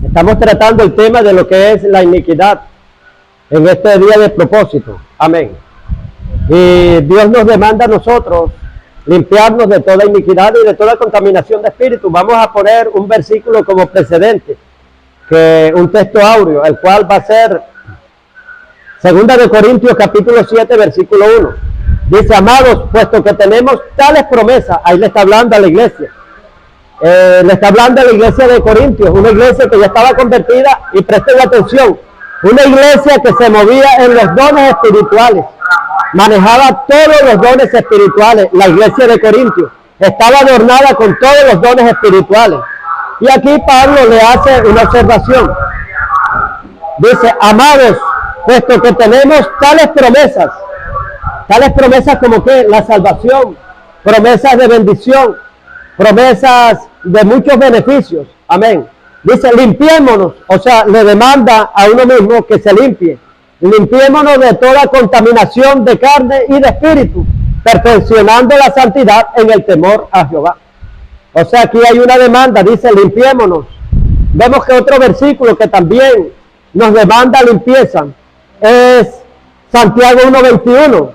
Estamos tratando el tema de lo que es la iniquidad en este día de propósito. Amén. Y Dios nos demanda a nosotros limpiarnos de toda iniquidad y de toda contaminación de espíritu. Vamos a poner un versículo como precedente, que un texto áureo, el cual va a ser 2 de Corintios capítulo 7, versículo 1. Dice: amados, puesto que tenemos tales promesas, ahí le está hablando a la iglesia. Le está hablando a la iglesia de Corintios, una iglesia que ya estaba convertida, y presten atención, una iglesia que se movía en los dones espirituales, manejaba todos los dones espirituales. La iglesia de Corintios estaba adornada con todos los dones espirituales. Y aquí Pablo le hace una observación. Dice: amados, puesto que tenemos tales promesas como que la salvación, promesas de bendición, promesas de muchos beneficios. Amén. Dice: limpiémonos, o sea, le demanda a uno mismo que se limpie. Limpiémonos de toda contaminación de carne y de espíritu, perfeccionando la santidad en el temor a Jehová. O sea, aquí hay una demanda, dice: limpiémonos. Vemos que otro versículo que también nos demanda limpieza es Santiago 1:21.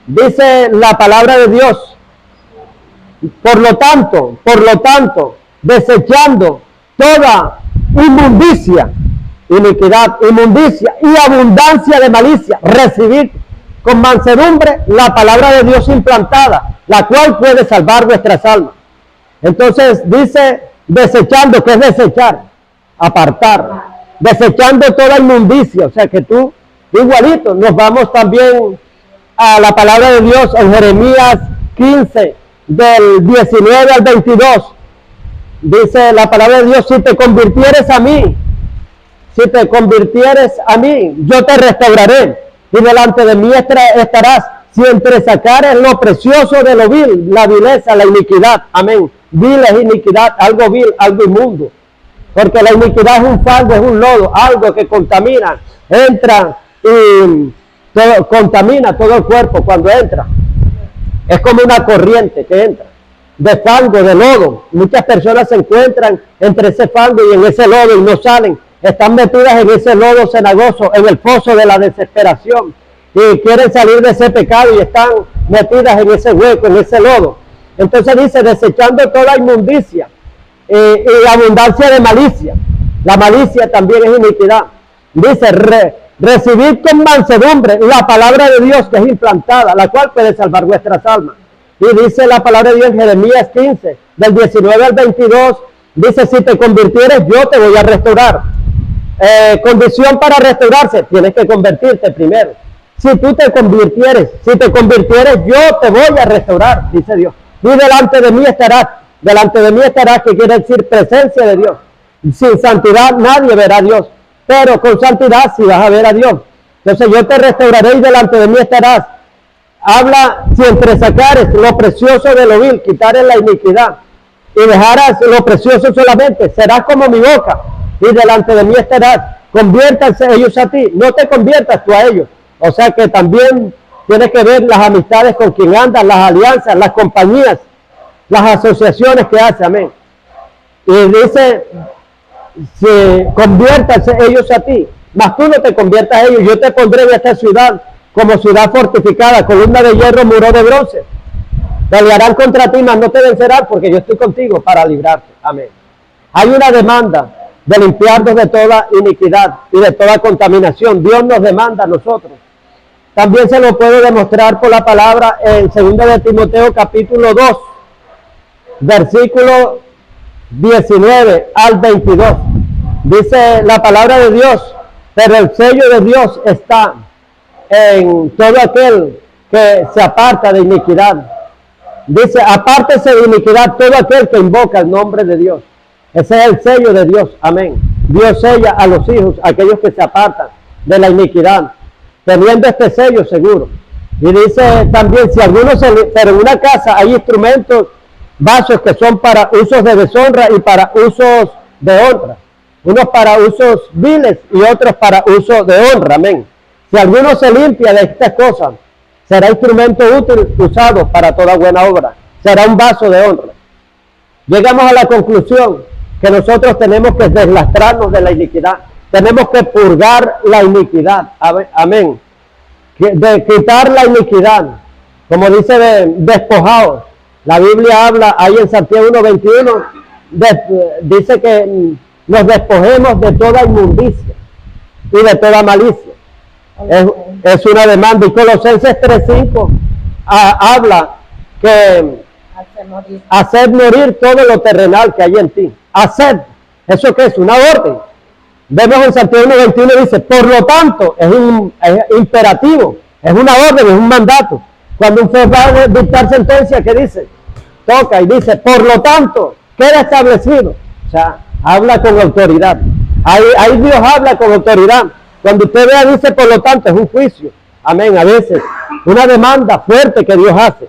Dice la palabra de Dios: por lo tanto, desechando toda inmundicia, iniquidad, inmundicia y abundancia de malicia, recibid con mansedumbre la palabra de Dios implantada, la cual puede salvar vuestras almas. Entonces dice desechando, que es desechar, apartar, desechando toda inmundicia. O sea que tú, igualito, nos vamos también a la palabra de Dios en Jeremías 15, del 19 al 22. Dice la palabra de Dios: si te convirtieres a mí, yo te restauraré, y delante de mí estarás, si entresacares lo precioso de lo vil, la vileza, la iniquidad. Amén. Vil es iniquidad, algo vil, algo inmundo. Porque la iniquidad es un fango, es un lodo, algo que contamina, entra y contamina todo el cuerpo cuando entra. Es como una corriente que entra de fango, de lodo. Muchas personas se encuentran entre ese fango y en ese lodo y no salen. Están metidas en ese lodo cenagoso, en el pozo de la desesperación, y quieren salir de ese pecado y están metidas en ese hueco, en ese lodo. Entonces dice: desechando toda inmundicia y abundancia de malicia. La malicia también es iniquidad. Dice: recibid con mansedumbre la palabra de Dios que es implantada, la cual puede salvar vuestras almas. Y dice la palabra de Dios en Jeremías 15, del 19 al 22, dice: si te convirtieres, yo te voy a restaurar. Condición para restaurarse: tienes que convertirte primero. Si te convirtieres, yo te voy a restaurar, dice Dios. Y delante de mí estarás, que quiere decir presencia de Dios. Sin santidad nadie verá a Dios, pero con santidad sí vas a ver a Dios. Entonces yo te restauraré y delante de mí estarás. Habla: si entresacares lo precioso de lo vil, quitares la iniquidad y dejarás lo precioso solamente, serás como mi boca y delante de mí estarás. Conviértanse ellos a ti, no te conviertas tú a ellos. O sea que también tienes que ver las amistades con quien andas, las alianzas, las compañías, las asociaciones que hace. Amén. Y dice: si conviértanse ellos a ti, mas tú no te conviertas a ellos. Yo te pondré en esta ciudad como ciudad fortificada, columna de hierro, muro de bronce. Pelearán contra ti, mas no te vencerán, porque yo estoy contigo para librarte. Amén. Hay una demanda de limpiarnos de toda iniquidad y de toda contaminación. Dios nos demanda a nosotros. También se lo puede demostrar por la palabra en 2 de Timoteo capítulo 2, versículo 19 al 22. Dice la palabra de Dios: pero el sello de Dios está en todo aquel que se aparta de iniquidad. Dice: apártese de iniquidad todo aquel que invoca el nombre de Dios. Ese es el sello de Dios. Amén. Dios sella a los hijos, aquellos que se apartan de la iniquidad, teniendo este sello seguro. Y dice también: si algunos pero en una casa hay instrumentos, vasos que son para usos de deshonra y para usos de honra, unos para usos viles y otros para uso de honra. Amén. Si alguno se limpia de estas cosas, será instrumento útil usado para toda buena obra, será un vaso de honra. Llegamos a la conclusión que nosotros tenemos que deslastrarnos de la iniquidad, tenemos que purgar la iniquidad, amén, de quitar la iniquidad, como dice despojados. La Biblia habla ahí en Santiago 1:21, dice que nos despojemos de toda inmundicia y de toda malicia. Es una demanda. Y Colosenses 3:5 habla que hacer morir todo lo terrenal que hay en ti. Hacer, ¿eso qué es? Una orden. Vemos en Santiago 1:21 dice, por lo tanto, es imperativo, es una orden, es un mandato. Cuando un juez va a dictar sentencia, ¿qué dice? Toca y dice, por lo tanto, queda establecido. O sea, habla con autoridad. Ahí Dios habla con autoridad. Cuando usted vea, dice, por lo tanto, es un juicio. Amén, a veces, una demanda fuerte que Dios hace.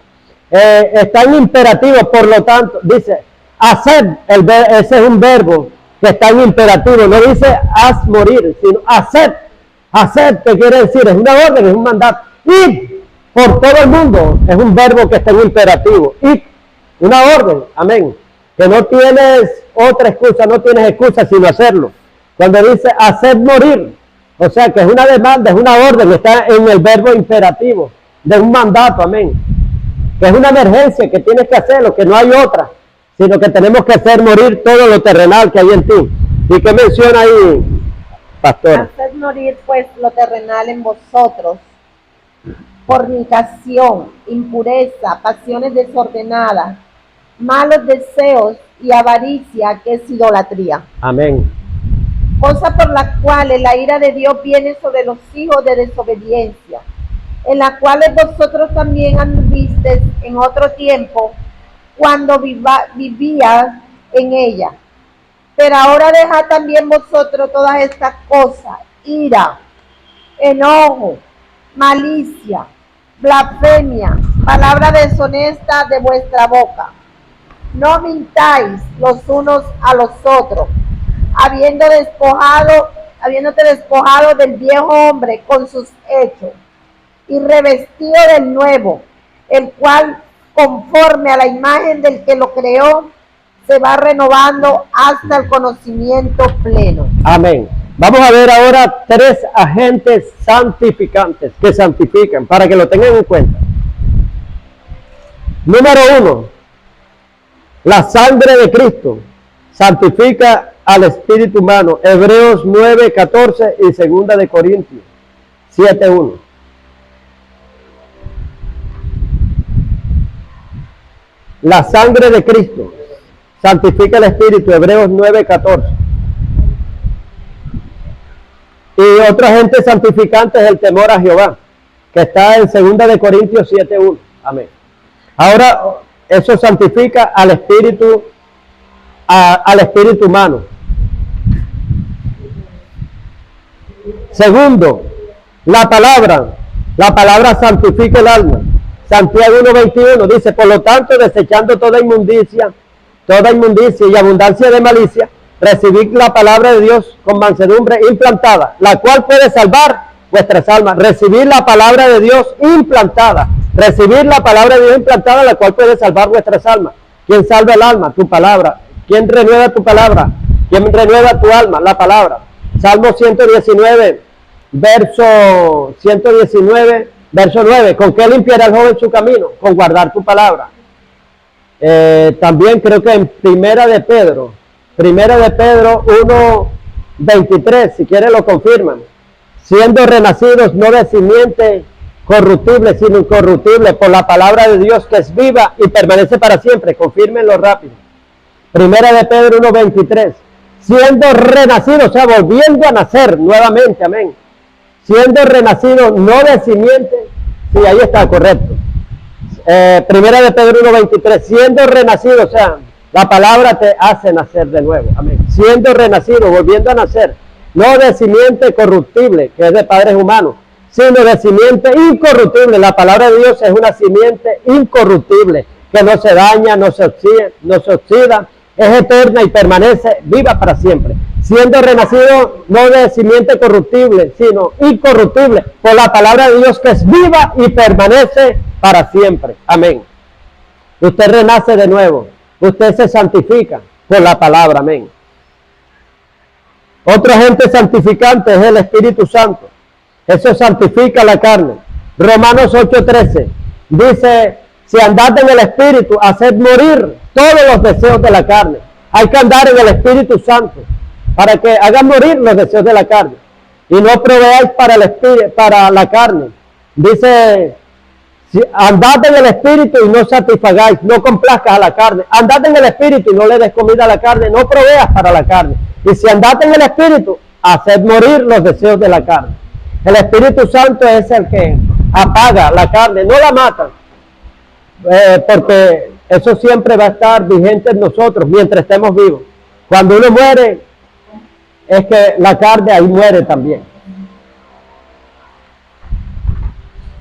Está en imperativo, por lo tanto, dice, hacer, ese es un verbo que está en imperativo, no dice haz morir, sino hacer, ¿qué quiere decir? Es una orden, es un mandato. Ir por todo el mundo, es un verbo que está en imperativo. Ir, una orden, amén, que no tienes otra excusa, no tienes excusa sino hacerlo. Cuando dice hacer morir, o sea que es una demanda, es una orden, está en el verbo imperativo, de un mandato, amén. Que es una emergencia, que tienes que hacerlo, que no hay otra, sino que tenemos que hacer morir todo lo terrenal que hay en ti. ¿Y qué menciona ahí, pastor? Hacer morir pues lo terrenal en vosotros, fornicación, impureza, pasiones desordenadas, malos deseos y avaricia, que es idolatría. Amén. Cosa por la cual la ira de Dios viene sobre los hijos de desobediencia, en las cuales vosotros también anduvisteis en otro tiempo, cuando vivías en ella. Pero ahora dejad también vosotros todas estas cosas: ira, enojo, malicia, blasfemia, palabra deshonesta de vuestra boca. No mintáis los unos a los otros, habiéndote despojado del viejo hombre con sus hechos, y revestido del nuevo, el cual, conforme a la imagen del que lo creó, se va renovando hasta el conocimiento pleno. Amén. Vamos a ver ahora 3 agentes santificantes que santifican, para que lo tengan en cuenta. Número 1, la sangre de Cristo santifica al espíritu humano. Hebreos 9:14 y 2 de Corintios 7:1. La sangre de Cristo santifica el espíritu, Hebreos 9:14. Y otro agente santificante es el temor a Jehová, que está en 2 de Corintios 7:1. Amén. Ahora, eso santifica al espíritu humano. Segundo, la palabra santifica el alma. Santiago 1:21 dice, por lo tanto, desechando toda inmundicia y abundancia de malicia, recibid la palabra de Dios con mansedumbre implantada, la cual puede salvar vuestras almas. Recibid la palabra de Dios implantada, la cual puede salvar vuestras almas. ¿Quién salva el alma? Tu palabra. ¿Quién renueva tu palabra? ¿Quién renueva tu alma? La palabra. Salmo 119, verso 9. ¿Con qué limpiará el joven su camino? Con guardar tu palabra. También creo que en Primera de Pedro 1:23, si quieren lo confirman. Siendo renacidos no de simiente corruptible, sino incorruptible, por la palabra de Dios que es viva y permanece para siempre. Confírmenlo rápido. Primera de Pedro 1:23. Siendo renacidos, o sea, volviendo a nacer nuevamente, amén. Siendo renacido no de simiente, sí, ahí está, correcto. Primera de Pedro 1:23, siendo renacido, o sea, la palabra te hace nacer de nuevo, amén. Siendo renacido, volviendo a nacer, no de simiente corruptible, que es de padres humanos, sino de simiente incorruptible. La palabra de Dios es una simiente incorruptible, que no se daña, no se oxida, es eterna y permanece viva para siempre. Siendo renacido no de simiente corruptible, sino incorruptible, por la palabra de Dios que es viva y permanece para siempre. Amén. Usted renace de nuevo, usted se santifica por la palabra, amén. Otro agente santificante es el Espíritu Santo. Eso santifica la carne. Romanos 8:13 dice, si andad en el Espíritu, haced morir todos los deseos de la carne. Hay que andar en el Espíritu Santo para que hagan morir los deseos de la carne. Y no proveáis para el espíritu, para la carne. Dice, si andad en el Espíritu y no satisfagáis, no complazcas a la carne. Andad en el Espíritu y no le des comida a la carne, no proveas para la carne. Y si andad en el Espíritu, haced morir los deseos de la carne. El Espíritu Santo es el que apaga la carne, no la mata. Porque eso siempre va a estar vigente en nosotros mientras estemos vivos. Cuando uno muere, es que la carne ahí muere también.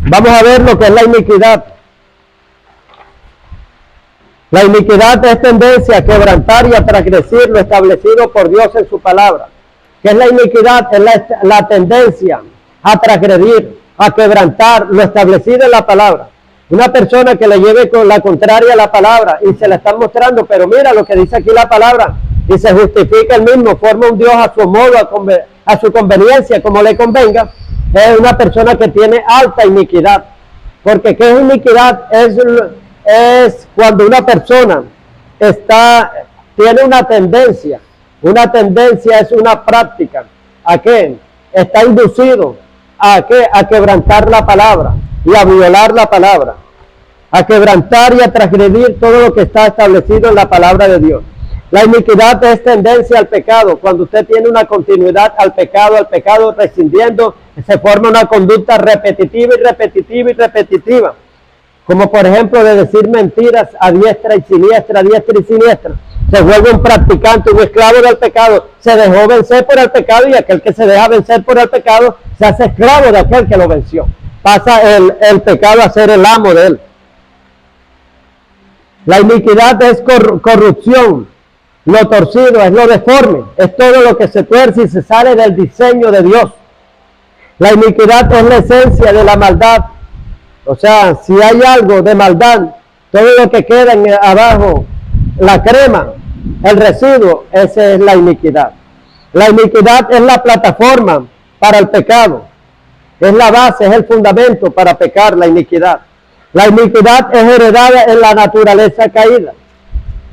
Vamos a ver lo que es la iniquidad. La iniquidad es tendencia a quebrantar y a transgredir lo establecido por Dios en su palabra. ¿Qué es la iniquidad? Es la tendencia a transgredir, a quebrantar lo establecido en la palabra. Una persona que le lleve con la contraria a la palabra y se la están mostrando, pero mira lo que dice aquí la palabra, y se justifica el mismo, forma un Dios a su modo, a su conveniencia, como le convenga, es una persona que tiene alta iniquidad. Porque ¿qué es iniquidad? Es cuando una persona tiene una tendencia es una práctica, ¿a qué? Está inducido, ¿a qué? A quebrantar la palabra y a violar la palabra, a quebrantar y a transgredir todo lo que está establecido en la palabra de Dios. La iniquidad es tendencia al pecado. Cuando usted tiene una continuidad al pecado rescindiendo, se forma una conducta repetitiva y repetitiva y repetitiva. Como por ejemplo de decir mentiras a diestra y siniestra, Se vuelve un practicante, un esclavo del pecado. Se dejó vencer por el pecado y aquel que se deja vencer por el pecado se hace esclavo de aquel que lo venció. Pasa el pecado a ser el amo de él. La iniquidad es corrupción. Lo torcido es lo deforme, es todo lo que se tuerce y se sale del diseño de Dios. La iniquidad es la esencia de la maldad. O sea, si hay algo de maldad, todo lo que queda abajo, la crema, el residuo, esa es la iniquidad. La iniquidad es la plataforma para el pecado. Es la base, es el fundamento para pecar, la iniquidad. La iniquidad es heredada en la naturaleza caída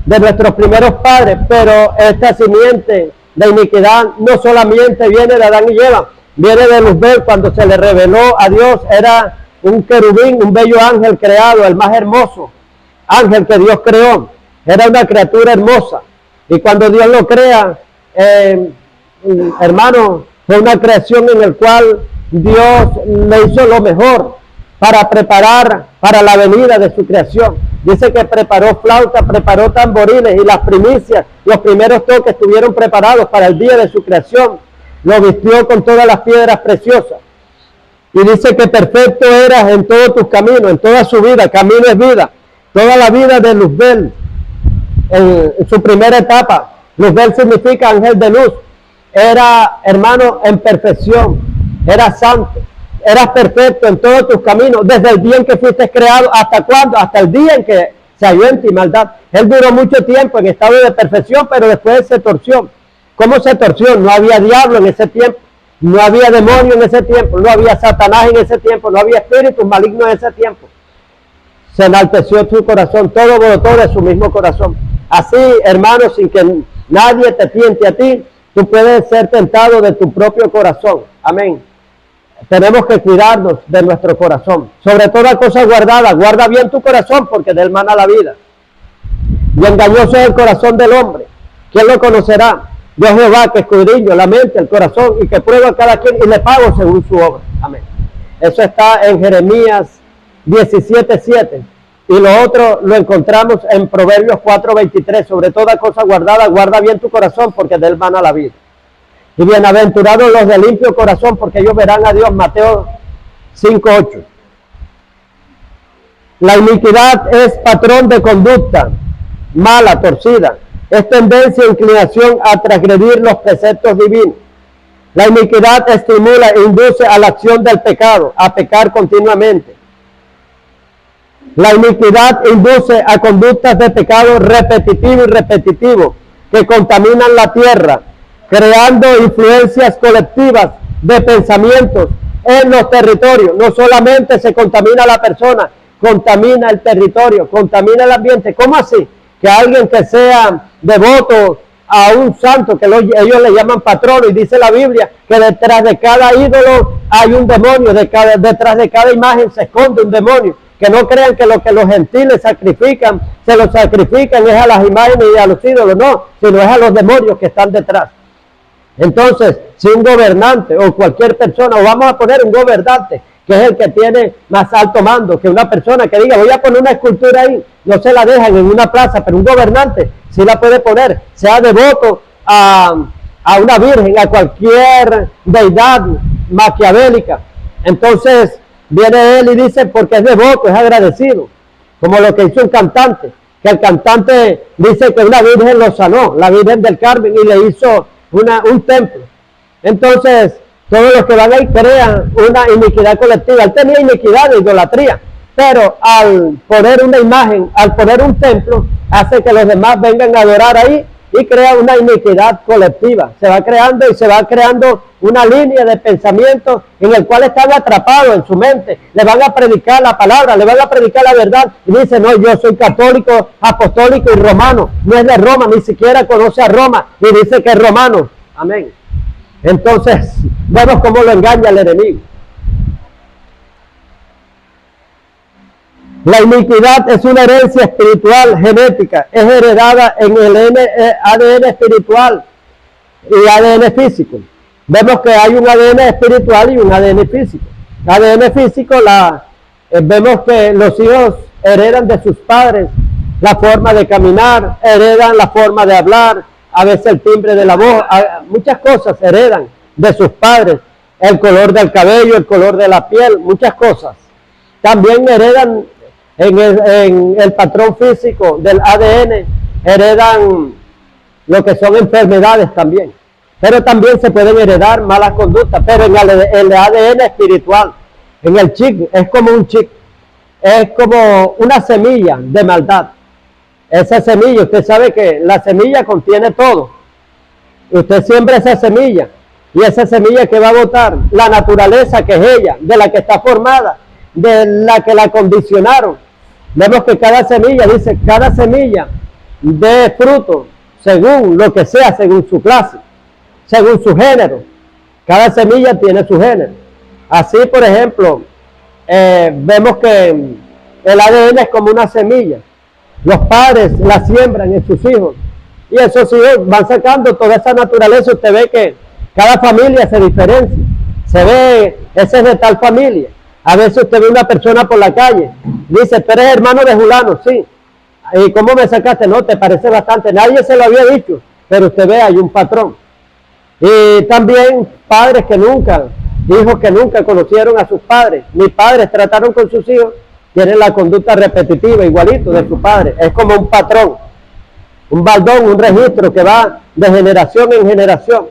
de nuestros primeros padres, pero esta simiente de iniquidad no solamente viene de Adán y Eva, viene de Luzbel. Cuando se le reveló a Dios, era un querubín, un bello ángel creado, el más hermoso ángel que Dios creó, era una criatura hermosa, y cuando Dios lo crea, hermano, fue una creación en la cual Dios le hizo lo mejor para preparar para la venida de su creación. Dice que preparó flauta, preparó tamborines y las primicias, los primeros toques estuvieron preparados para el día de su creación. Lo vistió con todas las piedras preciosas. Y dice que perfecto eras en todos tus caminos, en toda su vida. Camino es vida. Toda la vida de Luzbel, en su primera etapa. Luzbel significa ángel de luz. Era, hermano, en perfección. Era santo. Eras perfecto en todos tus caminos, desde el día en que fuiste creado, ¿hasta cuándo? Hasta el día en que se halló en ti maldad. Él duró mucho tiempo en estado de perfección, pero después se torció. ¿Cómo se torció? No había diablo en ese tiempo, no había demonio en ese tiempo, no había Satanás en ese tiempo, no había espíritus malignos en ese tiempo. Se enalteció su corazón, todo brotó de su mismo corazón. Así, hermano, sin que nadie te tiente a ti, tú puedes ser tentado de tu propio corazón. Amén. Tenemos que cuidarnos de nuestro corazón. Sobre toda cosa guardada, guarda bien tu corazón porque de él mana la vida. Y engañoso es el corazón del hombre. ¿Quién lo conocerá? Dios Jehová, que escudriña la mente, el corazón y que prueba a cada quien y le pago según su obra. Amén. Eso está en Jeremías 17:7. Y lo otro lo encontramos en Proverbios 4:23. Sobre toda cosa guardada, guarda bien tu corazón porque de él mana la vida. Y bienaventurados los de limpio corazón, porque ellos verán a Dios. Mateo 5:8. La iniquidad es patrón de conducta mala, torcida. Es tendencia e inclinación a transgredir los preceptos divinos. La iniquidad estimula e induce a la acción del pecado, a pecar continuamente. La iniquidad induce a conductas de pecado repetitivo y repetitivo, que contaminan la tierra creando influencias colectivas de pensamientos en los territorios. No solamente se contamina la persona, contamina el territorio, contamina el ambiente. ¿Cómo así? Que alguien que sea devoto a un santo, que ellos le llaman patrono, y dice la Biblia que detrás de cada ídolo hay un demonio, detrás de cada imagen se esconde un demonio. Que no crean que lo que los gentiles sacrifican, se lo sacrifican es a las imágenes y a los ídolos, no, sino es a los demonios que están detrás. Entonces, si un gobernante o cualquier persona, o vamos a poner un gobernante, que es el que tiene más alto mando, que una persona que diga, voy a poner una escultura ahí, no se la dejan en una plaza, pero un gobernante sí la puede poner, sea devoto a una virgen, a cualquier deidad maquiavélica. Entonces, viene él y dice, porque es devoto, es agradecido, como lo que hizo un cantante, que el cantante dice que una virgen lo sanó, la Virgen del Carmen, y le hizo un templo. Entonces, todos los que van ahí crean una iniquidad colectiva. Él tenía iniquidad de idolatría, pero al poner una imagen, al poner un templo, hace que los demás vengan a adorar ahí y crea una iniquidad colectiva. Se va creando y se va creando una línea de pensamiento en el cual están atrapados en su mente. Le van a predicar la palabra, le van a predicar la verdad y dice, no, yo soy católico, apostólico y romano. No es de Roma, ni siquiera conoce a Roma y dice que es romano. Amén. Entonces, vemos cómo lo engaña el enemigo. La iniquidad es una herencia espiritual genética, es heredada en el ADN espiritual y ADN físico. Vemos que hay un ADN espiritual y un ADN físico. ADN físico, vemos que los hijos heredan de sus padres la forma de caminar, heredan la forma de hablar, a veces el timbre de la voz, muchas cosas heredan de sus padres, el color del cabello, el color de la piel, muchas cosas. También heredan en el patrón físico del ADN, heredan lo que son enfermedades también. Pero también se pueden heredar malas conductas, pero en el ADN espiritual, en el chip, es como un chip, es como una semilla de maldad. Esa semilla, usted sabe que la semilla contiene todo. Usted siembra esa semilla, y esa semilla que va a botar, la naturaleza que es ella, de la que está formada, de la que la condicionaron. Vemos que cada semilla, dice, cada semilla de fruto, según lo que sea, según su clase, según su género. Cada semilla tiene su género. Así, por ejemplo, vemos que el ADN es como una semilla. Los padres la siembran en sus hijos y esos hijos van sacando toda esa naturaleza. Usted ve que cada familia se diferencia. Se ve, ese es de tal familia. A veces usted ve una persona por la calle, dice, tú eres hermano de fulano, sí. ¿Y cómo me sacaste? No, te parece bastante. Nadie se lo había dicho, pero usted ve, hay un patrón. Y también padres que nunca, hijos que nunca conocieron a sus padres, ni padres trataron con sus hijos, tienen la conducta repetitiva, igualito de su padre. Es como un patrón, un baldón, un registro que va de generación en generación.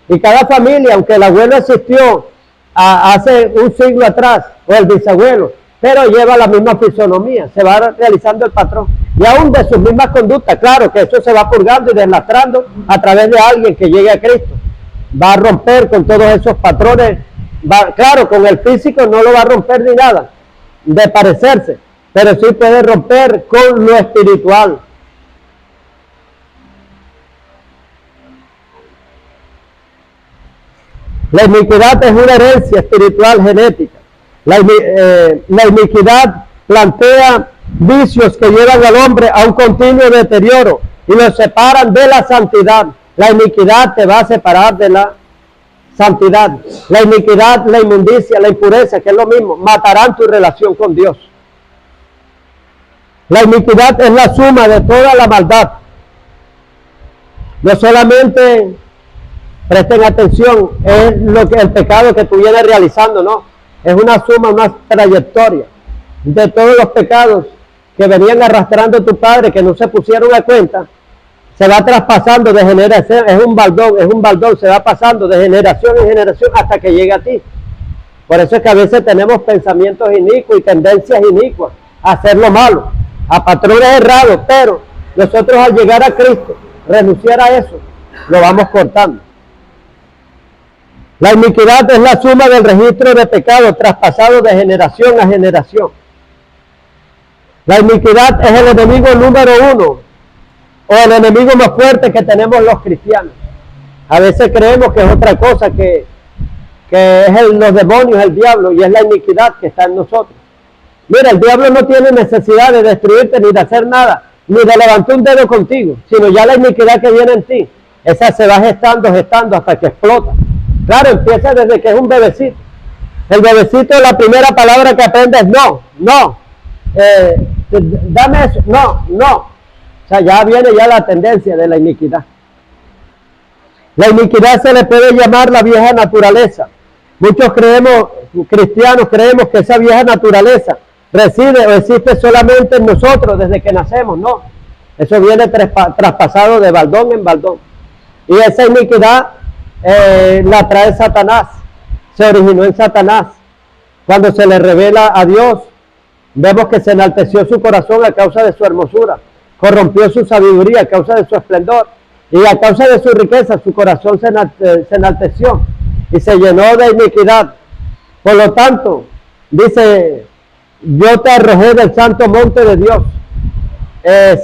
Y cada familia, aunque el abuelo existió hace un siglo atrás, o el bisabuelo, pero lleva la misma fisonomía, se va realizando el patrón. Y aún de sus mismas conductas, claro que eso se va purgando y deslastrando a través de alguien que llegue a Cristo. Va a romper con todos esos patrones, claro, con el físico no lo va a romper ni nada, de parecerse, pero sí puede romper con lo espiritual. La iniquidad es una herencia espiritual genética. La iniquidad plantea vicios que llevan al hombre a un continuo deterioro y lo separan de la santidad. La iniquidad te va a separar de la santidad. La iniquidad, la inmundicia, la impureza, que es lo mismo, matarán tu relación con Dios. La iniquidad es la suma de toda la maldad. No solamente, presten atención, es el pecado que tú vienes realizando, no. Es una suma, una trayectoria de todos los pecados que venían arrastrando tu padre, que no se pusieron a cuenta. Se va traspasando de generación, es un baldón, se va pasando de generación en generación hasta que llega a ti. Por eso es que a veces tenemos pensamientos inicuos y tendencias inicuas a hacer lo malo, a patrones errados, pero nosotros al llegar a Cristo, renunciar a eso, lo vamos cortando. La iniquidad es la suma del registro de pecado traspasado de generación a generación. La iniquidad es el enemigo número uno, o el enemigo más fuerte que tenemos los cristianos. A veces creemos que es otra cosa, que es los demonios, el diablo, y es la iniquidad que está en nosotros. Mira, el diablo no tiene necesidad de destruirte ni de hacer nada, ni de levantar un dedo contigo, sino ya la iniquidad que viene en ti, esa se va gestando hasta que explota. Claro, empieza desde que es un bebecito. El bebecito, la primera palabra que aprende es no, dame eso, no. O sea, ya viene ya la tendencia de la iniquidad. La iniquidad se le puede llamar la vieja naturaleza. Muchos cristianos creemos que esa vieja naturaleza reside o existe solamente en nosotros desde que nacemos. No, eso viene traspasado de baldón en baldón. Y esa iniquidad la trae Satanás, se originó en Satanás. Cuando se le revela a Dios, vemos que se enalteció su corazón a causa de su hermosura, corrompió su sabiduría a causa de su esplendor, y a causa de su riqueza su corazón se enalteció y se llenó de iniquidad. Por lo tanto, dice, yo te arrojé del santo monte de Dios,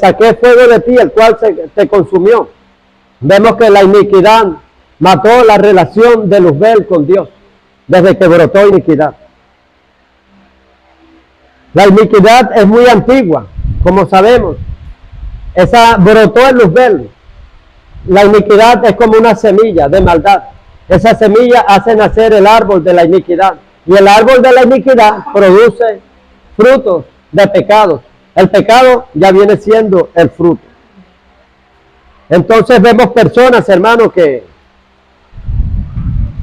saqué fuego de ti, el cual te consumió. Vemos que la iniquidad mató la relación de Luzbel con Dios, desde que brotó iniquidad. La iniquidad es muy antigua, como sabemos. Esa brotó en Luzbel. La iniquidad es como una semilla de maldad. Esa semilla hace nacer el árbol de la iniquidad. Y el árbol de la iniquidad produce frutos de pecados. El pecado ya viene siendo el fruto. Entonces vemos personas, hermanos, que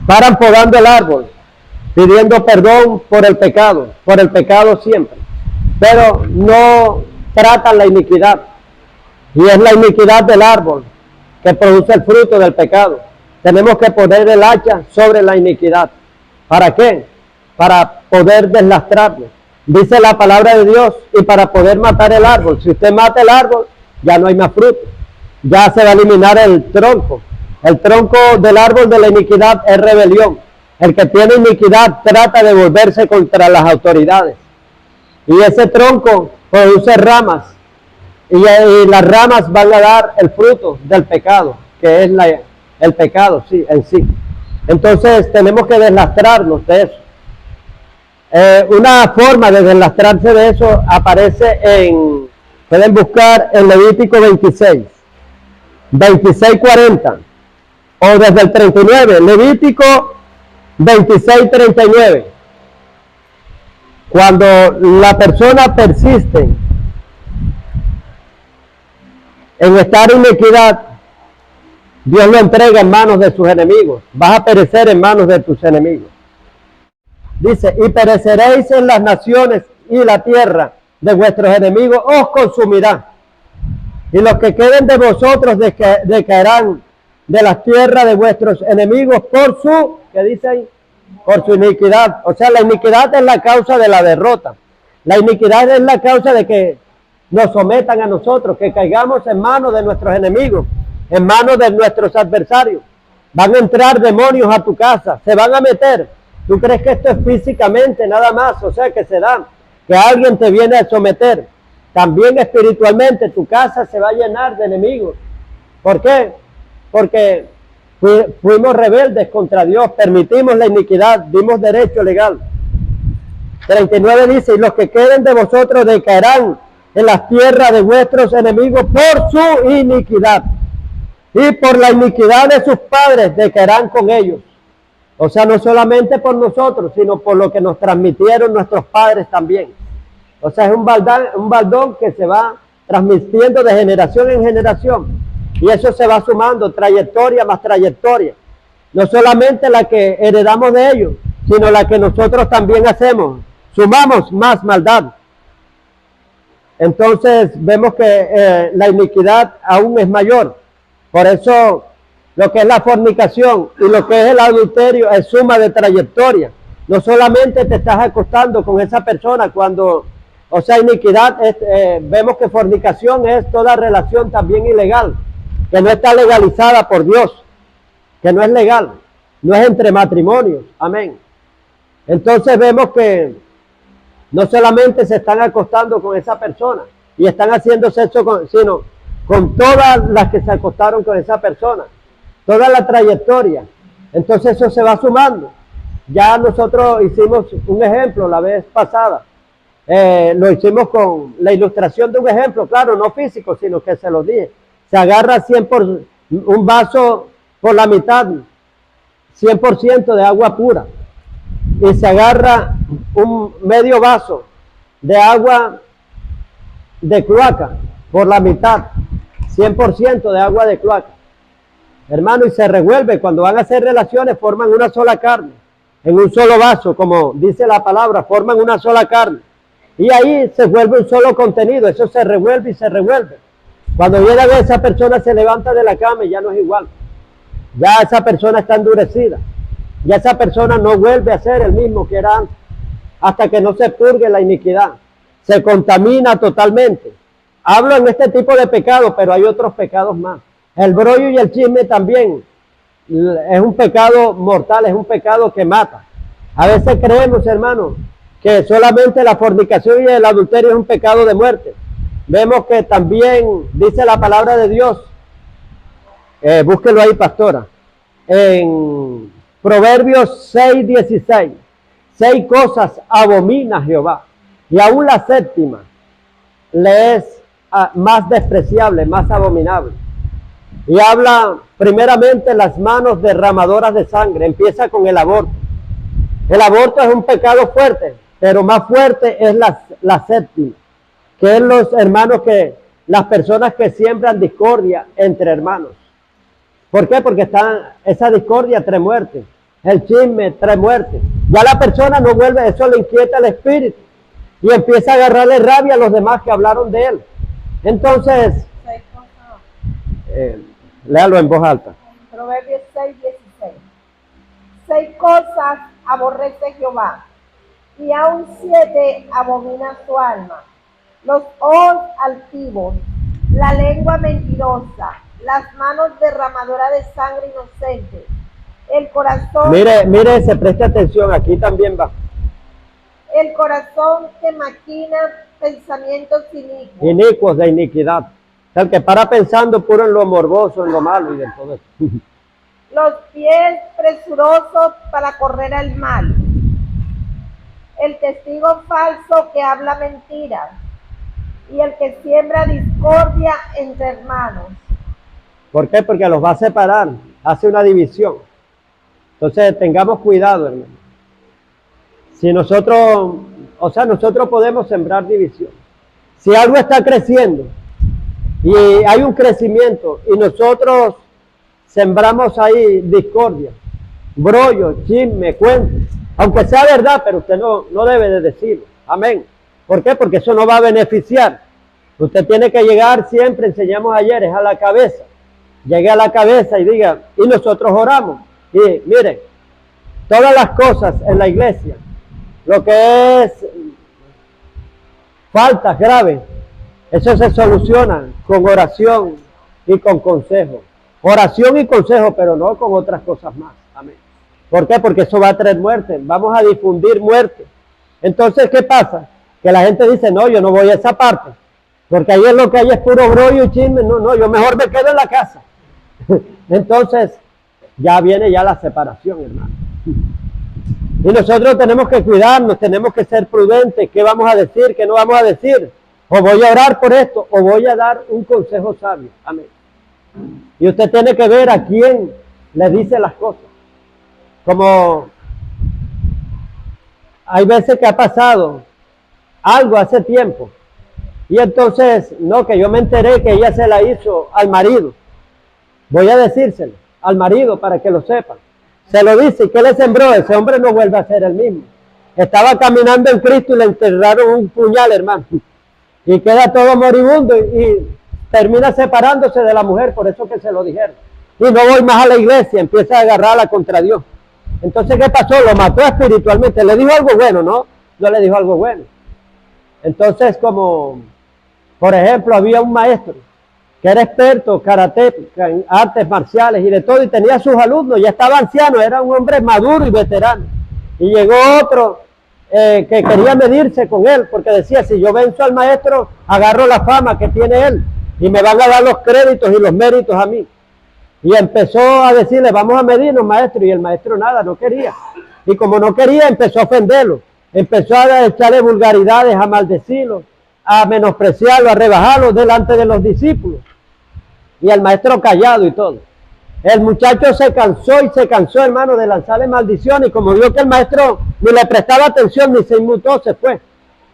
paran podando el árbol, pidiendo perdón por el pecado siempre, pero no tratan la iniquidad. Y es la iniquidad del árbol que produce el fruto del pecado. Tenemos que poner el hacha sobre la iniquidad. ¿Para qué? Para poder deslastrarlo. Dice la palabra de Dios, y para poder matar el árbol. Si usted mata el árbol, ya no hay más fruto. Ya se va a eliminar el tronco. El tronco del árbol de la iniquidad es rebelión. El que tiene iniquidad trata de volverse contra las autoridades. Y ese tronco produce ramas. Y las ramas van a dar el fruto del pecado, que es el pecado en sí. Entonces tenemos que deslastrarnos de eso. Una forma de deslastrarse de eso aparece pueden buscar en Levítico 26:40, o desde el 39, Levítico 26:39. Cuando la persona persiste en estar en iniquidad, Dios lo entrega en manos de sus enemigos. Vas a perecer en manos de tus enemigos. Dice, y pereceréis en las naciones, y la tierra de vuestros enemigos os consumirá. Y los que queden de vosotros decaerán de las tierras de vuestros enemigos por su, ¿qué dice ahí? Por su iniquidad. O sea, la iniquidad es la causa de la derrota. La iniquidad es la causa de que nos sometan a nosotros, que caigamos en manos de nuestros enemigos, en manos de nuestros adversarios. Van a entrar demonios a tu casa, se van a meter. ¿Tú crees que esto es físicamente nada más? O sea, que se da, que alguien te viene a someter. También espiritualmente tu casa se va a llenar de enemigos. ¿Por qué? Porque fuimos rebeldes contra Dios, permitimos la iniquidad, dimos derecho legal. 39 dice, y los que queden de vosotros decaerán en las tierras de vuestros enemigos por su iniquidad. Y por la iniquidad de sus padres decaerán con ellos. O sea, no solamente por nosotros, sino por lo que nos transmitieron nuestros padres también. O sea, es un baldón que se va transmitiendo de generación en generación. Y eso se va sumando, trayectoria más trayectoria. No solamente la que heredamos de ellos, sino la que nosotros también hacemos. Sumamos más maldad. Entonces vemos que la iniquidad aún es mayor. Por eso lo que es la fornicación y lo que es el adulterio es suma de trayectoria. No solamente te estás acostando con esa persona cuando, o sea, iniquidad, vemos que fornicación es toda relación también ilegal, que no está legalizada por Dios, que no es legal. no es entre matrimonios. Amén. Entonces vemos que no solamente se están acostando con esa persona y están haciendo sexo sino con todas las que se acostaron con esa persona, toda la trayectoria. Entonces eso se va sumando. Ya nosotros hicimos un ejemplo la vez pasada. Lo hicimos con la ilustración de un ejemplo, claro, no físico, sino que se lo dije. Se agarra un vaso por la mitad, 100% de agua pura, y se agarra un medio vaso de agua de cloaca por la mitad, 100% de agua de cloaca, hermano, y se revuelve. Cuando van a hacer relaciones forman una sola carne, en un solo vaso, como dice la palabra, forman una sola carne, y ahí se vuelve un solo contenido. Eso se revuelve y se revuelve. Cuando viene a ver, esa persona se levanta de la cama y ya no es igual. Ya esa persona está endurecida. Ya esa persona no vuelve a ser el mismo que era antes, hasta que no se purgue la iniquidad. Se contamina totalmente. Hablo en este tipo de pecados, pero hay otros pecados más. El brollo y el chisme también es un pecado mortal, es un pecado que mata. A veces creemos, hermanos, que solamente la fornicación y el adulterio es un pecado de muerte. Vemos que también dice la palabra de Dios, búsquelo ahí, pastora, en Proverbios 6:16, 6 cosas abomina Jehová, y aún la séptima le es más despreciable, más abominable. Y habla primeramente las manos derramadoras de sangre. Empieza con el aborto. El aborto es un pecado fuerte, pero más fuerte es la séptima, que es los hermanos las personas que siembran discordia entre hermanos. ¿Por qué? Porque esa discordia trae muerte, el chisme trae muerte. Ya la persona no vuelve, eso le inquieta el espíritu y empieza a agarrarle rabia a los demás que hablaron de él. Entonces, léalo en voz alta. Proverbios 6:16. 6 cosas aborrece Jehová, y aún 7 abomina su alma: los ojos altivos, la lengua mentirosa, las manos derramadoras de sangre inocente, el corazón... Mire, se preste atención, aquí también va. El corazón que maquina pensamientos inicuos. Inicuos, de iniquidad. O sea, el que para pensando puro en lo morboso, en lo malo y de todo eso. Los pies presurosos para correr al mal. El testigo falso que habla mentiras. Y el que siembra discordia entre hermanos. ¿Por qué? Porque los va a separar, hace una división. Entonces tengamos cuidado, hermano. Si nosotros podemos sembrar división. Si algo está creciendo y hay un crecimiento y nosotros sembramos ahí discordia, brollo, chisme, cuentos, aunque sea verdad, pero usted no debe de decirlo. Amén. ¿Por qué? Porque eso no va a beneficiar. Usted tiene que llegar siempre, enseñamos ayer, es a la cabeza. Llegue a la cabeza y diga, y nosotros oramos. Y miren, todas las cosas en la iglesia, lo que es faltas graves, eso se soluciona con oración y con consejo. Oración y consejo, pero no con otras cosas más. Amén. ¿Por qué? Porque eso va a traer muerte. Vamos a difundir muerte. Entonces, ¿qué pasa? Que la gente dice, no, yo no voy a esa parte, porque ahí es lo que hay es puro brollo y chisme. No, yo mejor me quedo en la casa. Entonces, ya viene ya la separación, hermano. Y nosotros tenemos que cuidarnos, tenemos que ser prudentes. ¿Qué vamos a decir? ¿Qué no vamos a decir? O voy a orar por esto, o voy a dar un consejo sabio. Amén. Y usted tiene que ver a quién le dice las cosas. Como hay veces que ha pasado algo hace tiempo, y entonces, no, que yo me enteré que ella se la hizo al marido. Voy a decírselo al marido para que lo sepa. Se lo dice, ¿y qué le sembró? Ese hombre no vuelve a ser el mismo. Estaba caminando en Cristo y le enterraron un puñal, hermano. Y queda todo moribundo y termina separándose de la mujer, por eso que se lo dijeron. Y no voy más a la iglesia, empieza a agarrarla contra Dios. Entonces, ¿qué pasó? Lo mató espiritualmente. Le dijo algo bueno, ¿no? No le dijo algo bueno. Entonces, como, por ejemplo, había un maestro que era experto, karate, en artes marciales y de todo, y tenía sus alumnos, ya estaba anciano, era un hombre maduro y veterano. Y llegó otro que quería medirse con él, porque decía, si yo venzo al maestro, agarro la fama que tiene él, y me van a dar los créditos y los méritos a mí. Y empezó a decirle, vamos a medirnos, maestro, y el maestro nada, no quería. Y como no quería, empezó a ofenderlo, empezó a echarle vulgaridades, a maldecirlo, a menospreciarlo, a rebajarlo delante de los discípulos. Y el maestro callado y todo. El muchacho se cansó, hermano, de lanzarle maldiciones, y como vio que el maestro ni le prestaba atención, ni se inmutó, se fue.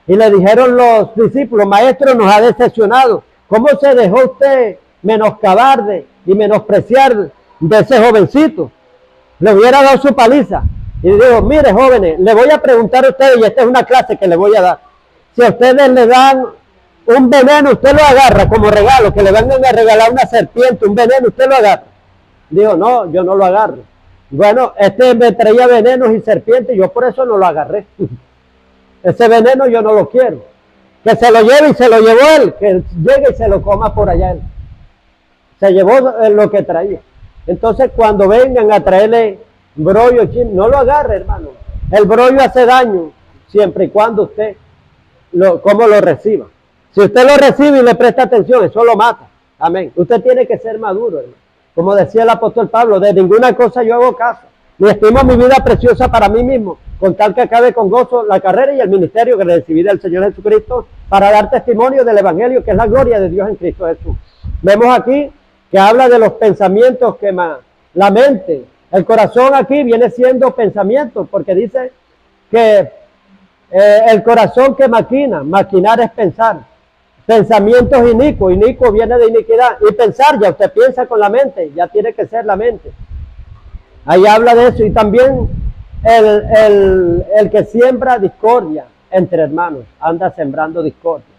Y le dijeron los discípulos, maestro, nos ha decepcionado. ¿Cómo se dejó usted menoscabar y menospreciar de ese jovencito? Le hubiera dado su paliza. Y dijo, mire, jóvenes, le voy a preguntar a ustedes, y esta es una clase que le voy a dar. Si a ustedes le dan un veneno, usted lo agarra como regalo, que le vengan a regalar una serpiente, un veneno, usted lo agarra. Dijo, no, yo no lo agarro. Bueno, este me traía venenos y serpientes, yo por eso no lo agarré. Ese veneno yo no lo quiero. Que se lo lleve y se lo llevó él, que llegue y se lo coma por allá él. Se llevó lo que traía. Entonces cuando vengan a traerle brollo, no lo agarre, hermano. El brollo hace daño siempre y cuando usted como lo reciba. Si usted lo recibe y le presta atención, eso lo mata. Amén. Usted tiene que ser maduro, hermano. Como decía el apóstol Pablo, de ninguna cosa yo hago caso. Ni estimo mi vida preciosa para mí mismo, con tal que acabe con gozo la carrera y el ministerio que recibí del Señor Jesucristo para dar testimonio del Evangelio, que es la gloria de Dios en Cristo Jesús. Vemos aquí que habla de los pensamientos que la mente, el corazón aquí viene siendo pensamiento, porque dice que el corazón que maquinar es pensar. Pensamientos inicuos viene de iniquidad. Y pensar, ya usted piensa con la mente, ya tiene que ser la mente. Ahí habla de eso. Y también el que siembra discordia entre hermanos, anda sembrando discordia.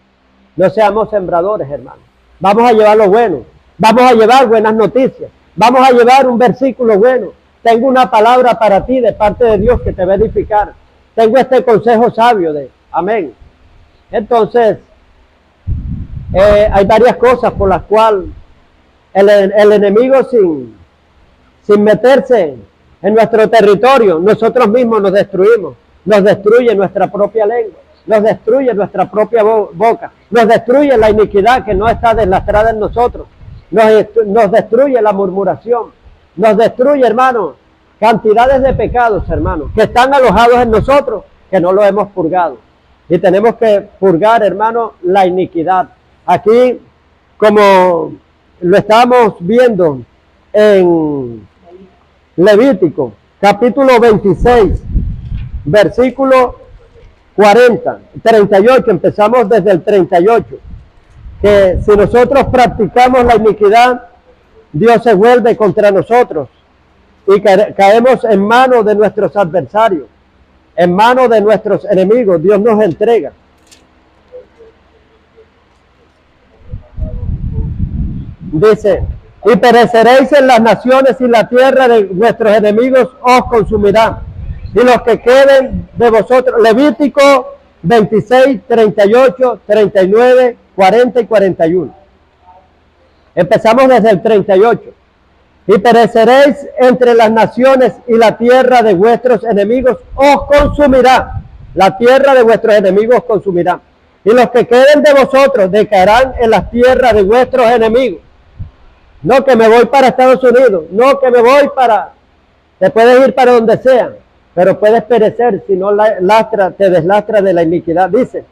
No seamos sembradores, hermanos. Vamos a llevar lo bueno. Vamos a llevar buenas noticias. Vamos a llevar un versículo bueno. Tengo una palabra para ti de parte de Dios que te va a edificar. Tengo este consejo sabio amén. Entonces, hay varias cosas por las cuales el enemigo sin meterse en nuestro territorio, nosotros mismos nos destruimos. Nos destruye nuestra propia lengua, nos destruye nuestra propia boca, nos destruye la iniquidad que no está deslastrada en nosotros, nos destruye la murmuración, nos destruye, hermano, cantidades de pecados, hermano, que están alojados en nosotros, que no lo hemos purgado. Y tenemos que purgar, hermano, la iniquidad. Aquí, como lo estábamos viendo en Levítico, capítulo 26, versículo 38, empezamos desde el 38, que si nosotros practicamos la iniquidad, Dios se vuelve contra nosotros y caemos en manos de nuestros adversarios, en manos de nuestros enemigos. Dios nos entrega. Dice, y pereceréis en las naciones, y la tierra de vuestros enemigos os consumirá. Y los que queden de vosotros, Levítico 26, 38, 39, 40 y 41. Empezamos desde el 38. Y pereceréis entre las naciones, y la tierra de vuestros enemigos os consumirá. La tierra de vuestros enemigos os consumirá. Y los que queden de vosotros decaerán en las tierras de vuestros enemigos. No que me voy para Estados Unidos, no que me voy te puedes ir para donde sea, pero puedes perecer si no te deslastra de la iniquidad. Dice,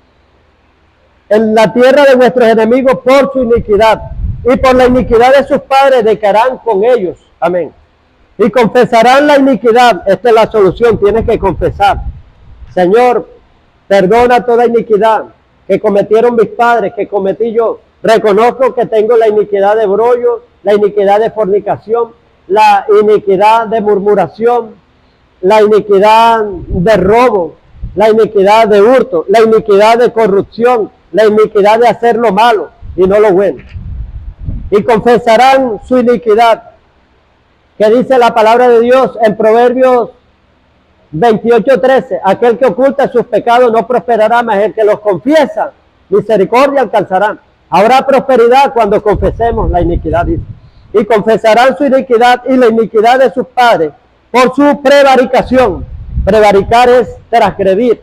en la tierra de vuestros enemigos por su iniquidad, y por la iniquidad de sus padres decaerán con ellos. Amén. Y confesarán la iniquidad. Esta es la solución, tienes que confesar. Señor, perdona toda iniquidad que cometieron mis padres, que cometí yo. Reconozco que tengo la iniquidad de brollo, la iniquidad de fornicación, la iniquidad de murmuración, la iniquidad de robo, la iniquidad de hurto, la iniquidad de corrupción, la iniquidad de hacer lo malo y no lo bueno. Y confesarán su iniquidad, que dice la palabra de Dios en Proverbios 28:13, aquel que oculta sus pecados no prosperará, mas el que los confiesa, misericordia alcanzará. Habrá prosperidad cuando confesemos la iniquidad, dice. Y confesarán su iniquidad y la iniquidad de sus padres por su prevaricación. Prevaricar es transgredir.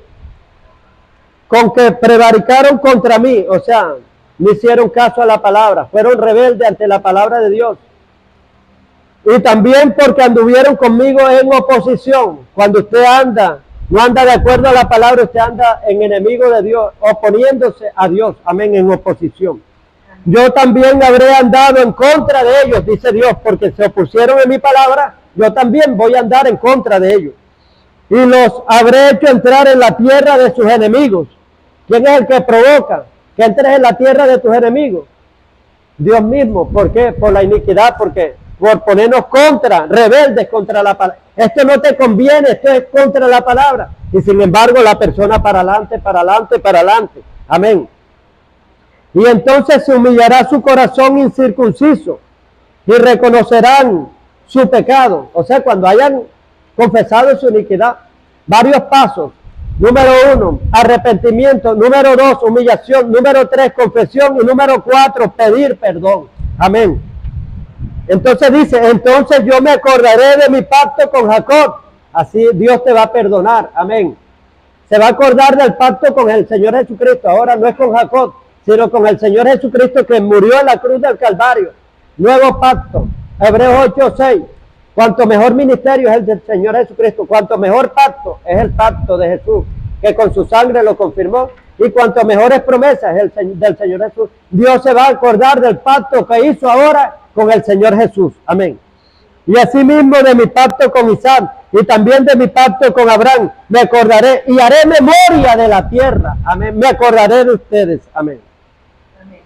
Con que prevaricaron contra mí, o sea, no hicieron caso a la palabra, fueron rebeldes ante la palabra de Dios. Y también porque anduvieron conmigo en oposición. Cuando usted anda, no anda de acuerdo a la palabra, usted anda en enemigo de Dios, oponiéndose a Dios, amén, en oposición. Yo también habré andado en contra de ellos, dice Dios, porque se opusieron en mi palabra, yo también voy a andar en contra de ellos. Y los habré hecho entrar en la tierra de sus enemigos. ¿Quién es el que provoca que entres en la tierra de tus enemigos? Dios mismo. ¿Por qué? Por la iniquidad, porque por ponernos contra, rebeldes contra la palabra. Esto no te conviene, esto es contra la palabra. Y sin embargo la persona para adelante, para adelante, para adelante. Amén. Y entonces se humillará su corazón incircunciso y reconocerán su pecado. O sea, cuando hayan confesado su iniquidad, varios pasos. Número 1, arrepentimiento. Número 2, humillación. Número 3, confesión. Y número 4, pedir perdón. Amén. Entonces dice, entonces yo me acordaré de mi pacto con Jacob. Así Dios te va a perdonar. Amén. Se va a acordar del pacto con el Señor Jesucristo. Ahora no es con Jacob, sino con el Señor Jesucristo que murió en la cruz del Calvario. Nuevo pacto. Hebreos 8:6. Cuanto mejor ministerio es el del Señor Jesucristo, cuanto mejor pacto es el pacto de Jesús, que con su sangre lo confirmó, y cuanto mejores promesas es el del Señor Jesús. Dios se va a acordar del pacto que hizo ahora con el Señor Jesús. Amén. Y asimismo de mi pacto con Isaac, y también de mi pacto con Abraham, me acordaré y haré memoria de la tierra. Amén. Me acordaré de ustedes. Amén. Amén.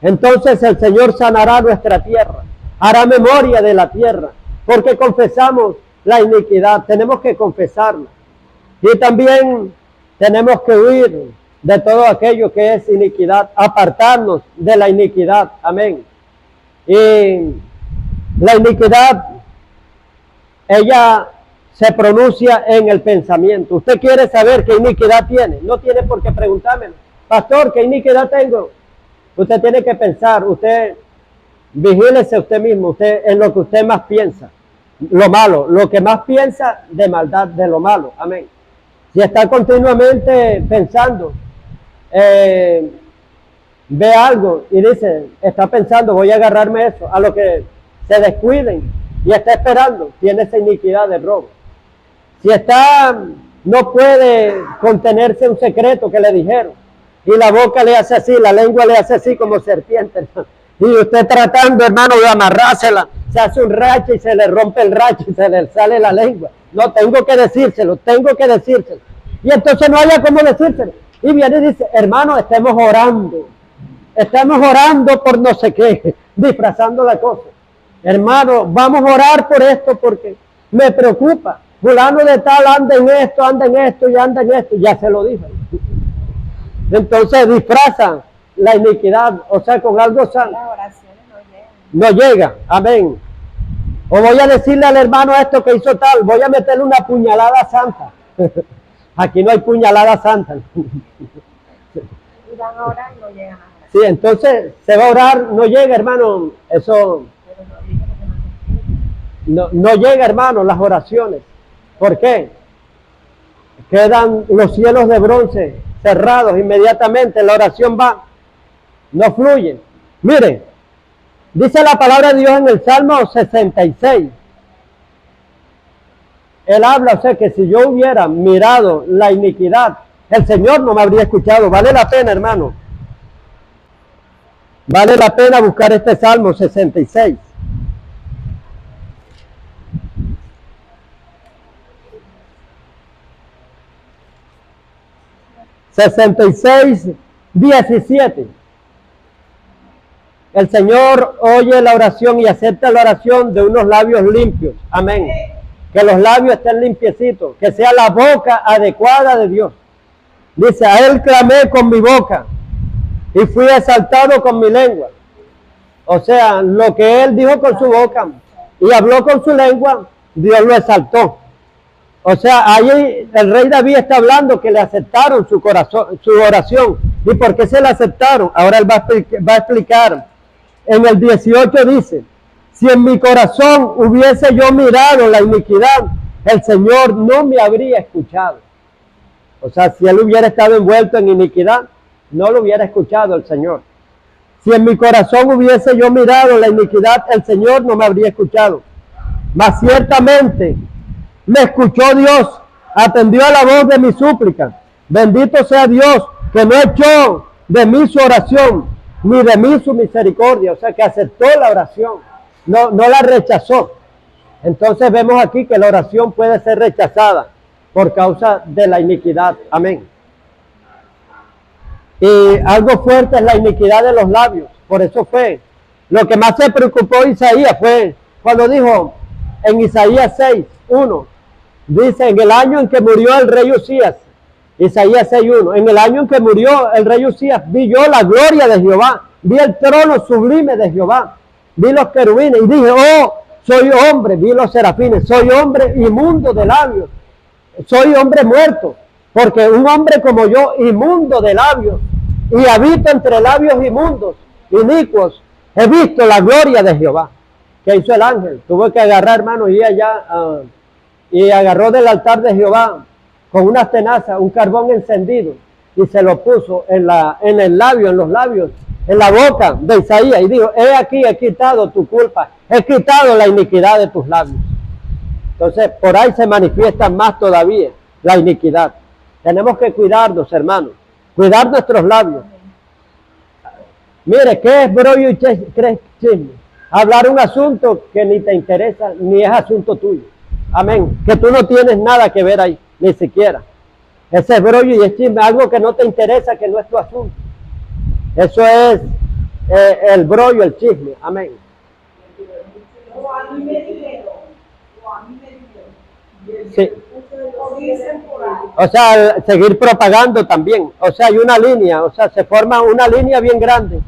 Entonces el Señor sanará nuestra tierra, hará memoria de la tierra. Porque confesamos la iniquidad, tenemos que confesarla. Y también tenemos que huir de todo aquello que es iniquidad, apartarnos de la iniquidad. Amén. Y la iniquidad, ella se pronuncia en el pensamiento. Usted quiere saber qué iniquidad tiene, no tiene por qué preguntármelo. Pastor, ¿qué iniquidad tengo? Usted tiene que pensar, usted... Vigílese usted mismo, usted en lo que usted más piensa, lo malo, lo que más piensa de maldad, de lo malo, amén. Si está continuamente pensando, ve algo y dice, está pensando, voy a agarrarme eso, a lo que se descuiden y está esperando, tiene esa iniquidad de robo. Si está, no puede contenerse un secreto que le dijeron, y la boca le hace así, la lengua le hace así como serpiente, y usted tratando, hermano, de amarrársela, se hace un rache y se le rompe el rache y se le sale la lengua. No, tengo que decírselo. Y entonces no haya cómo decírselo. Y viene y dice, hermano, estemos orando por no sé qué, disfrazando la cosa. Hermano, vamos a orar por esto porque me preocupa. Fulano de tal anda en esto y anda en esto. Ya se lo dije. Entonces disfrazan la iniquidad, o sea, con algo sano. Las oraciones no llega, amén. O voy a decirle al hermano esto que hizo tal, voy a meterle una puñalada santa. Aquí no hay puñalada santa. Y van a orar y no llegan a orar. Sí, entonces se va a orar, no llega, hermano, eso no llega, hermano, las oraciones. ¿Por qué? Quedan los cielos de bronce cerrados inmediatamente, la oración va. No fluye. Miren, dice la palabra de Dios en el Salmo 66. Él habla, o sea, que si yo hubiera mirado la iniquidad, el Señor no me habría escuchado. Vale la pena, hermano. Vale la pena buscar este Salmo 66. (66, 17). El Señor oye la oración y acepta la oración de unos labios limpios. Amén. Que los labios estén limpiecitos, que sea la boca adecuada de Dios. Dice, a Él clamé con mi boca y fui exaltado con mi lengua. O sea, lo que Él dijo con su boca y habló con su lengua, Dios lo exaltó. O sea, ahí el rey David está hablando que le aceptaron su corazón, su oración, ¿Y por qué se la aceptaron? Ahora él va a explicar. En el 18 dice, si en mi corazón hubiese yo mirado la iniquidad, el Señor no me habría escuchado. O sea, si él hubiera estado envuelto en iniquidad, no lo hubiera escuchado el Señor. Si en mi corazón hubiese yo mirado la iniquidad, el Señor no me habría escuchado. Mas ciertamente me escuchó Dios, atendió a la voz de mi súplica. Bendito sea Dios, que no echó de mí su oración, ni de mí su misericordia. O sea, que aceptó la oración, no la rechazó. Entonces vemos aquí que la oración puede ser rechazada por causa de la iniquidad. Amén. Y algo fuerte es la iniquidad de los labios. Por eso fue lo que más se preocupó Isaías, fue cuando dijo en Isaías 6:1, dice, en el año en que murió el rey Usías, Isaías 6:1, en el año en que murió el rey Usías, vi yo la gloria de Jehová, vi el trono sublime de Jehová, vi los querubines y dije, oh, soy hombre, vi los serafines, soy hombre inmundo de labios, soy hombre muerto, porque un hombre como yo, inmundo de labios, y habito entre labios inmundos, inicuos, he visto la gloria de Jehová. ¿Qué hizo el ángel? Tuvo que agarrar, hermano, y allá, y agarró del altar de Jehová con unas tenazas, un carbón encendido, y se lo puso en el labio, en los labios, en la boca de Isaías, y dijo, he aquí, he quitado tu culpa, he quitado la iniquidad de tus labios. Entonces, por ahí se manifiesta más todavía la iniquidad. Tenemos que cuidarnos, hermanos, cuidar nuestros labios. Mire, ¿qué es brollo y chisme? Hablar un asunto que ni te interesa, ni es asunto tuyo. Amén. Que tú no tienes nada que ver ahí, ni siquiera. Ese es brollo y es chisme, algo que no te interesa, que no es tu asunto. Eso es el brollo, el chisme. Amén. Sí. O sea, seguir propagando también. O sea, hay una línea, o sea, se forma una línea bien grande.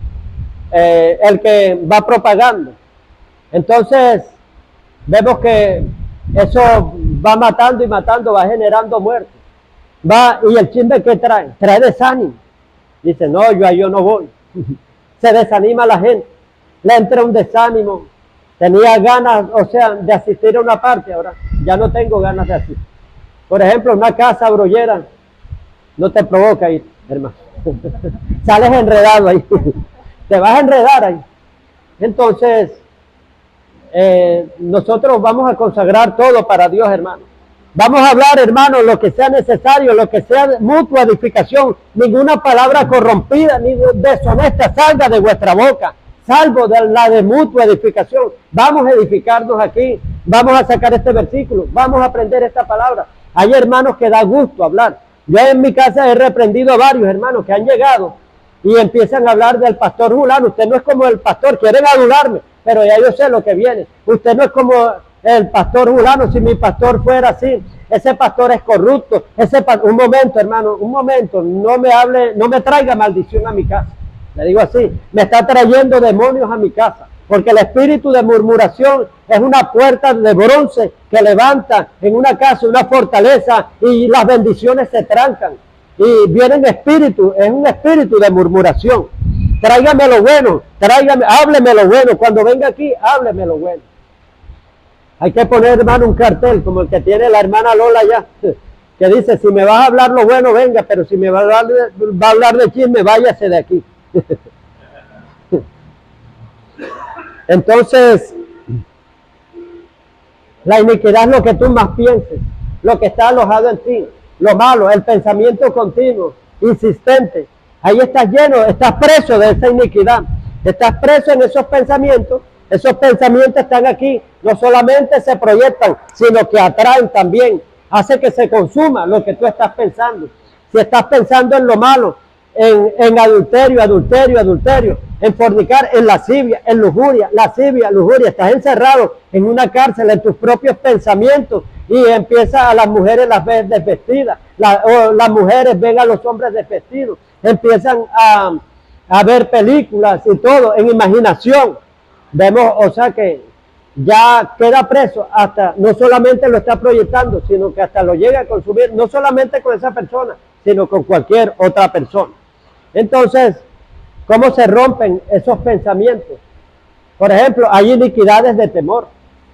El que va propagando. Entonces, vemos que eso va matando y matando, va generando muerte. Y el chisme que trae desánimo. Dice, no, yo no voy. Se desanima la gente. Le entra un desánimo. Tenía ganas, o sea, de asistir a una parte, ahora ya no tengo ganas de asistir. Por ejemplo, una casa brollera no te provoca ir, hermano. Sales enredado ahí. Te vas a enredar ahí. Entonces, nosotros vamos a consagrar todo para Dios, hermano. Vamos a hablar, hermano, lo que sea necesario, lo que sea de mutua edificación. Ninguna palabra corrompida ni deshonesta salga de vuestra boca, salvo de la de mutua edificación. Vamos a edificarnos aquí, vamos a sacar este versículo, vamos a aprender esta palabra. Hay hermanos que da gusto hablar. Yo en mi casa he reprendido a varios hermanos que han llegado y empiezan a hablar del pastor fulano. Usted no es como el pastor, quieren adularme, pero ya yo sé lo que viene. Usted no es como el pastor fulano, si mi pastor fuera así, ese pastor es corrupto. Un momento, hermano, un momento, no me traiga maldición a mi casa. Le digo así, me está trayendo demonios a mi casa, porque el espíritu de murmuración es una puerta de bronce que levanta en una casa, una fortaleza, y las bendiciones se trancan. Y vienen espíritus, es un espíritu de murmuración. Tráigame lo bueno, hábleme lo bueno. Cuando venga aquí, hábleme lo bueno. Hay que poner, hermano, un cartel como el que tiene la hermana Lola allá, que dice, si me vas a hablar lo bueno, venga, pero si me va a hablar de chisme, váyase de aquí. Entonces, la iniquidad es lo que tú más pienses, lo que está alojado en ti, lo malo, el pensamiento continuo, insistente. Ahí estás lleno, estás preso de esa iniquidad, estás preso en esos pensamientos están aquí, no solamente se proyectan, sino que atraen también, hace que se consuma lo que tú estás pensando. Si estás pensando en lo malo, en adulterio, en fornicar, en lascivia, en lujuria, estás encerrado en una cárcel, en tus propios pensamientos, y empieza a las mujeres las ves desvestidas, o las mujeres ven a los hombres desvestidos, empiezan a ver películas y todo, en imaginación. Vemos, o sea que ya queda preso, hasta no solamente lo está proyectando, sino que hasta lo llega a consumir, no solamente con esa persona, sino con cualquier otra persona. Entonces, ¿cómo se rompen esos pensamientos? Por ejemplo, hay iniquidades de temor.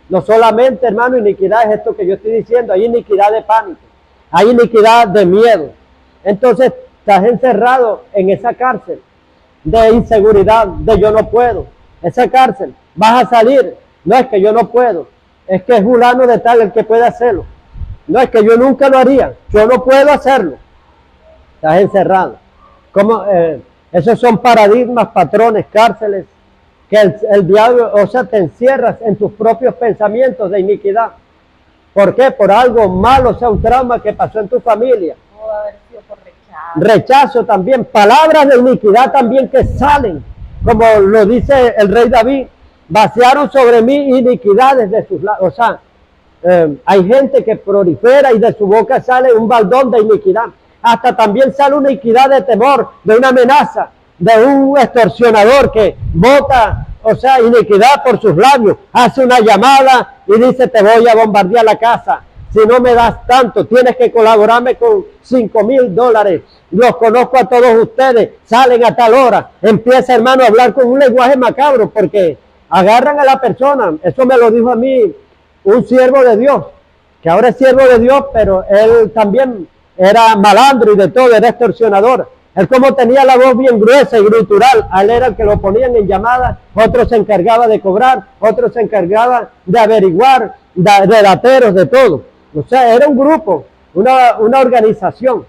No solamente, hermano, iniquidad es esto que yo estoy diciendo, hay iniquidad de pánico, hay iniquidad de miedo. Entonces, estás encerrado en esa cárcel de inseguridad, de yo no puedo. Esa cárcel, vas a salir, no es que yo no puedo, es que es fulano de tal el que puede hacerlo. No es que yo nunca lo haría, yo no puedo hacerlo. Estás encerrado. Como, esos son paradigmas, patrones, cárceles, que el diablo, o sea, te encierras en tus propios pensamientos de iniquidad. ¿Por qué? Por algo malo, o sea, un trauma que pasó en tu familia. Pudo haber sido por rechazo. Rechazo también, palabras de iniquidad también que salen, como lo dice el rey David, vaciaron sobre mí iniquidades de sus labios. O sea, hay gente que prolifera y de su boca sale un baldón de iniquidad. Hasta también sale una iniquidad de temor, de una amenaza, de un extorsionador que bota, o sea, iniquidad por sus labios, hace una llamada y dice: te voy a bombardear la casa, si no me das tanto, tienes que colaborarme con $5,000, los conozco a todos ustedes, salen a tal hora, empieza, hermano, a hablar con un lenguaje macabro, porque agarran a la persona. Eso me lo dijo a mí un siervo de Dios, que ahora es siervo de Dios, pero él también era malandro y de todo, era extorsionador. Él, como tenía la voz bien gruesa y grutural, a él era el que lo ponían en llamadas, otro se encargaba de cobrar, otro se encargaba de averiguar, de dateros, de todo. O sea, era un grupo, una organización.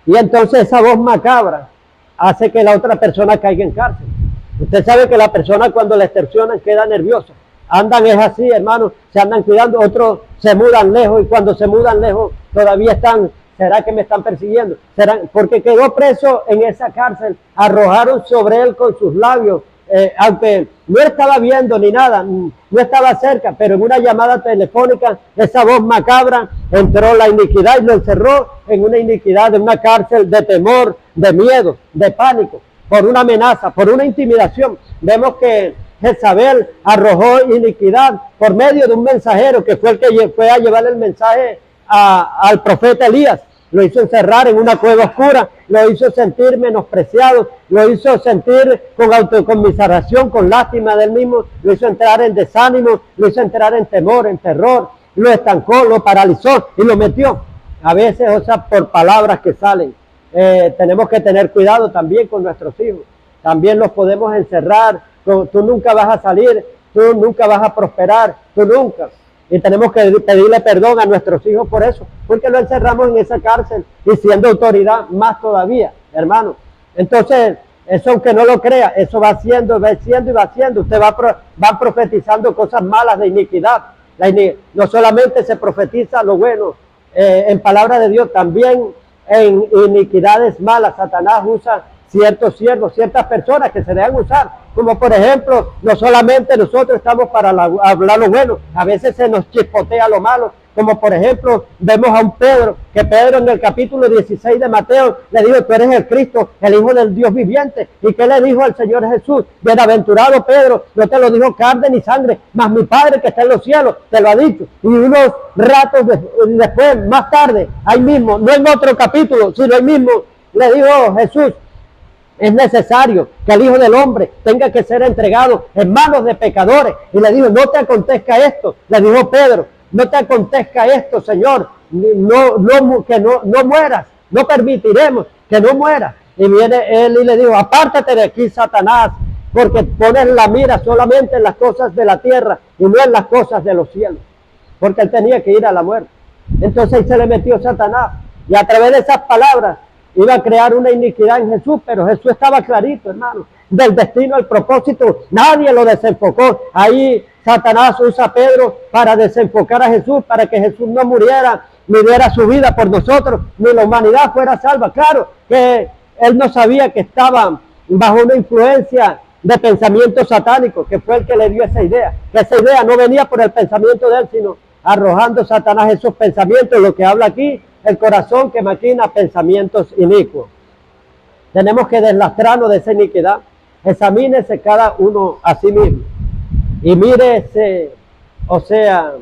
Y entonces esa voz macabra hace que la otra persona caiga en cárcel. Usted sabe que la persona cuando le extorsionan queda nerviosa. Andan es así, hermano, se andan cuidando, otros se mudan lejos, y cuando se mudan lejos todavía están: ¿será que me están persiguiendo? ¿Será? Porque quedó preso en esa cárcel, arrojaron sobre él con sus labios, aunque no estaba viendo ni nada, no estaba cerca, pero en una llamada telefónica, esa voz macabra, entró la iniquidad y lo encerró en una iniquidad, en una cárcel de temor, de miedo, de pánico, por una amenaza, por una intimidación. Vemos que Jezabel arrojó iniquidad por medio de un mensajero que fue el que fue a llevar el mensaje al profeta Elías. Lo hizo encerrar en una cueva oscura, lo hizo sentir menospreciado, lo hizo sentir con autocomiseración, con lástima del mismo, lo hizo entrar en desánimo, lo hizo entrar en temor, en terror, lo estancó, lo paralizó y lo metió. A veces, o sea, por palabras que salen. Tenemos que tener cuidado también con nuestros hijos. También los podemos encerrar. Tú nunca vas a salir, tú nunca vas a prosperar, tú nunca. Y tenemos que pedirle perdón a nuestros hijos por eso, porque lo encerramos en esa cárcel y siendo autoridad más todavía, hermano. Entonces, eso, aunque no lo crea, eso va haciendo y va haciendo. Usted va profetizando cosas malas de iniquidad. No solamente se profetiza lo bueno en palabra de Dios, también en iniquidades malas. Satanás usa ciertos siervos, ciertas personas que se dejan usar, como por ejemplo, no solamente nosotros estamos para hablar lo bueno, a veces se nos chispotea lo malo, como por ejemplo, vemos a un Pedro, que Pedro en el capítulo 16 de Mateo le dijo: tú eres el Cristo, el Hijo del Dios viviente. ¿Y qué le dijo al Señor Jesús? Bienaventurado Pedro, no te lo dijo carne ni sangre, mas mi Padre que está en los cielos te lo ha dicho. Y unos ratos después, más tarde, ahí mismo, no en otro capítulo, sino ahí mismo, le dijo Jesús: es necesario que el Hijo del Hombre tenga que ser entregado en manos de pecadores. Y le dijo: no te acontezca esto. Le dijo Pedro: no te acontezca esto, Señor. Que no mueras. No permitiremos que no mueras. Y viene él y le dijo: apártate de aquí, Satanás, porque pones la mira solamente en las cosas de la tierra y no en las cosas de los cielos. Porque él tenía que ir a la muerte. Entonces ahí se le metió Satanás. Y a través de esas palabras iba a crear una iniquidad en Jesús, pero Jesús estaba clarito, hermano, del destino, el propósito, nadie lo desenfocó. Ahí Satanás usa a Pedro para desenfocar a Jesús, para que Jesús no muriera, ni diera su vida por nosotros, ni la humanidad fuera salva. Claro que él no sabía que estaba bajo una influencia de pensamiento satánico, que fue el que le dio esa idea, que esa idea no venía por el pensamiento de él, sino arrojando Satanás esos pensamientos, lo que habla aquí, el corazón que maquina pensamientos inicuos. Tenemos que deslastrarnos de esa iniquidad. Examínese cada uno a sí mismo y mírese, o sea,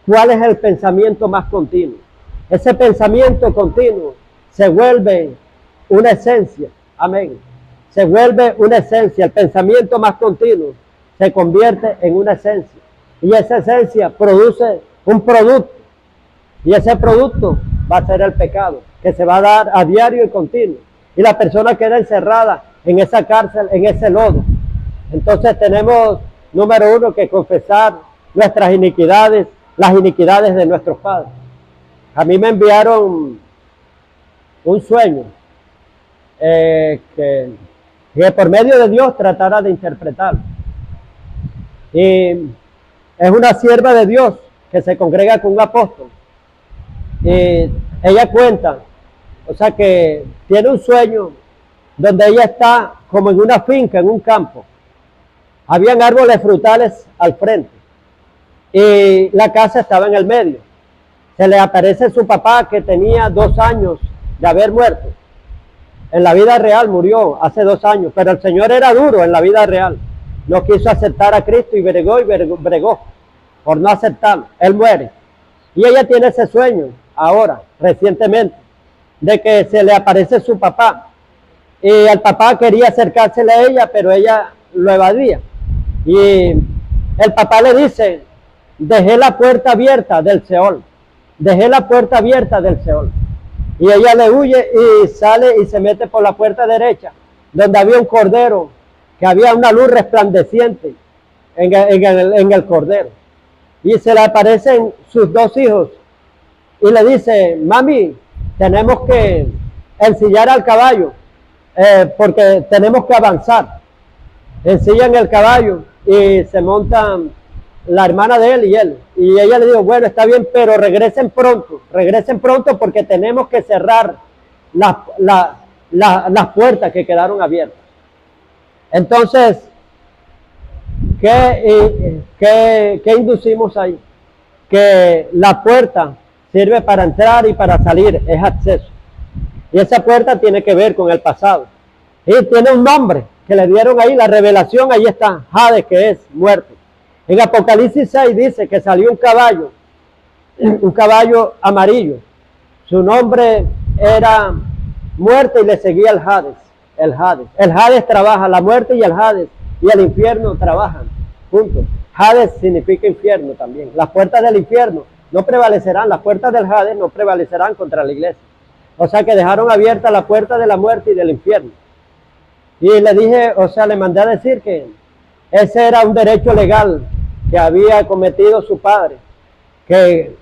cuál es el pensamiento más continuo. Ese pensamiento continuo se vuelve una esencia. Amén. Se vuelve una esencia. El pensamiento más continuo se convierte en una esencia. Y esa esencia produce un producto. Y ese producto va a ser el pecado, que se va a dar a diario y continuo. Y la persona queda encerrada en esa cárcel, en ese lodo. Entonces tenemos, número uno, que confesar nuestras iniquidades, las iniquidades de nuestros padres. A mí me enviaron un sueño que por medio de Dios tratara de interpretar. Y es una sierva de Dios que se congrega con un apóstol. Y ella cuenta, o sea que tiene un sueño donde ella está como en una finca, en un campo. Habían árboles frutales al frente y la casa estaba en el medio. Se le aparece su papá, que tenía 2 años de haber muerto. En la vida real murió hace 2 años, pero el Señor era duro en la vida real. No quiso aceptar a Cristo y bregó por no aceptarlo. Él muere. Y ella tiene ese sueño ahora, recientemente, de que se le aparece su papá. Y el papá quería acercársele a ella, pero ella lo evadía. Y el papá le dice: dejé la puerta abierta del Seol. Dejé la puerta abierta del Seol. Y ella le huye y sale y se mete por la puerta derecha, donde había un cordero, que había una luz resplandeciente en el cordero. Y se le aparecen sus 2 hijos y le dice: mami, tenemos que ensillar al caballo porque tenemos que avanzar. Ensillan el caballo y se montan la hermana de él y él. Y ella le dijo: bueno, está bien, pero regresen pronto porque tenemos que cerrar las puertas que quedaron abiertas. Entonces, ¿qué inducimos ahí? Que la puerta sirve para entrar y para salir, es acceso. Y esa puerta tiene que ver con el pasado. Y tiene un nombre que le dieron ahí, la revelación, ahí está, Hades, que es muerte. En Apocalipsis 6 dice que salió un caballo amarillo. Su nombre era muerte y le seguía el Hades. El Hades trabaja, la muerte y el Hades y el infierno trabajan juntos. Hades significa infierno también. Las puertas del infierno no prevalecerán, las puertas del Hades no prevalecerán contra la iglesia. O sea que dejaron abierta la puerta de la muerte y del infierno. Y le dije, o sea, le mandé a decir que ese era un derecho legal que había cometido su padre, que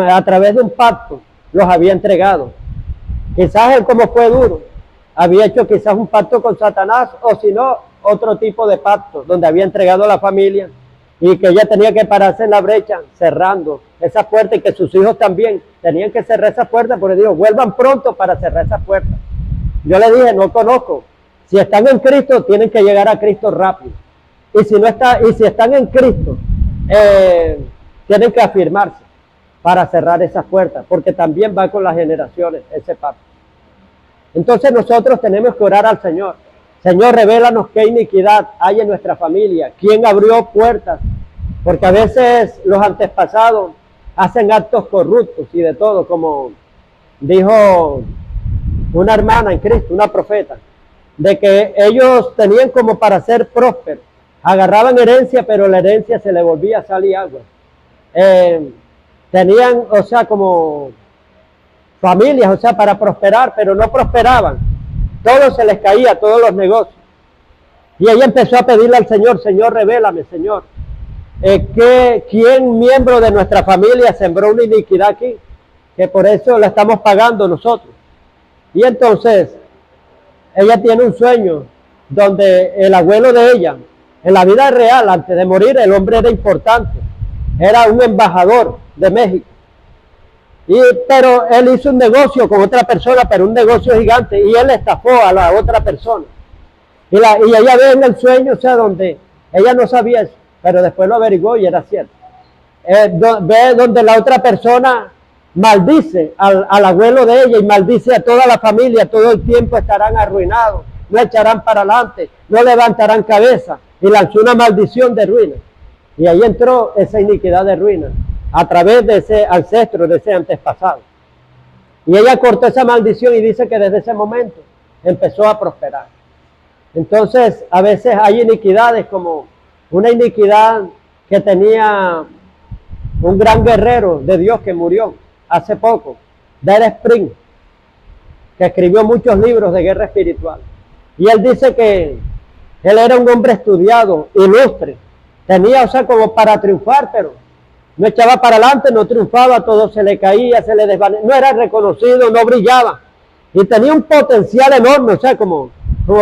a través de un pacto los había entregado. Quizás él, como fue duro, había hecho quizás un pacto con Satanás, o si no, otro tipo de pacto, donde había entregado a la familia y que ella tenía que pararse en la brecha cerrando esa puerta, y que sus hijos también tenían que cerrar esa puerta, porque digo, vuelvan pronto para cerrar esa puerta. Yo le dije, no conozco. Si están en Cristo, tienen que llegar a Cristo rápido. Y si están en Cristo, tienen que afirmarse para cerrar esas puertas, porque también va con las generaciones ese pacto. Entonces nosotros tenemos que orar al Señor. Señor, revélanos qué iniquidad hay en nuestra familia, quién abrió puertas, porque a veces los antepasados hacen actos corruptos y de todo, como dijo una hermana en Cristo, una profeta, de que ellos tenían como para ser prósperos, agarraban herencia, pero la herencia se le volvía sal y agua. Tenían, o sea, como familias, o sea, para prosperar, pero no prosperaban. Todo se les caía, todos los negocios. Y ella empezó a pedirle al Señor: Señor, revélame, Señor, ¿quién miembro de nuestra familia sembró una iniquidad aquí? Que por eso la estamos pagando nosotros. Y entonces, ella tiene un sueño donde el abuelo de ella, en la vida real, antes de morir, el hombre era importante. Era un embajador de México. Pero él hizo un negocio con otra persona, pero un negocio gigante, y él estafó a la otra persona. Y ella ve en el sueño, o sea, donde ella no sabía eso, pero después lo averiguó y era cierto. Ve donde la otra persona maldice al abuelo de ella y maldice a toda la familia: todo el tiempo estarán arruinados, no echarán para adelante, no levantarán cabeza, y lanzó una maldición de ruina. Y ahí entró esa iniquidad de ruina, a través de ese ancestro, de ese antepasado. Y ella cortó esa maldición y dice que desde ese momento empezó a prosperar. Entonces, a veces hay iniquidades, como una iniquidad que tenía un gran guerrero de Dios que murió hace poco, Derek Spring, que escribió muchos libros de guerra espiritual. Y él dice que él era un hombre estudiado, ilustre, tenía, o sea, como para triunfar, pero no echaba para adelante, no triunfaba, todo se le caía, se le desvanecía, no era reconocido, no brillaba. Y tenía un potencial enorme, o sea, como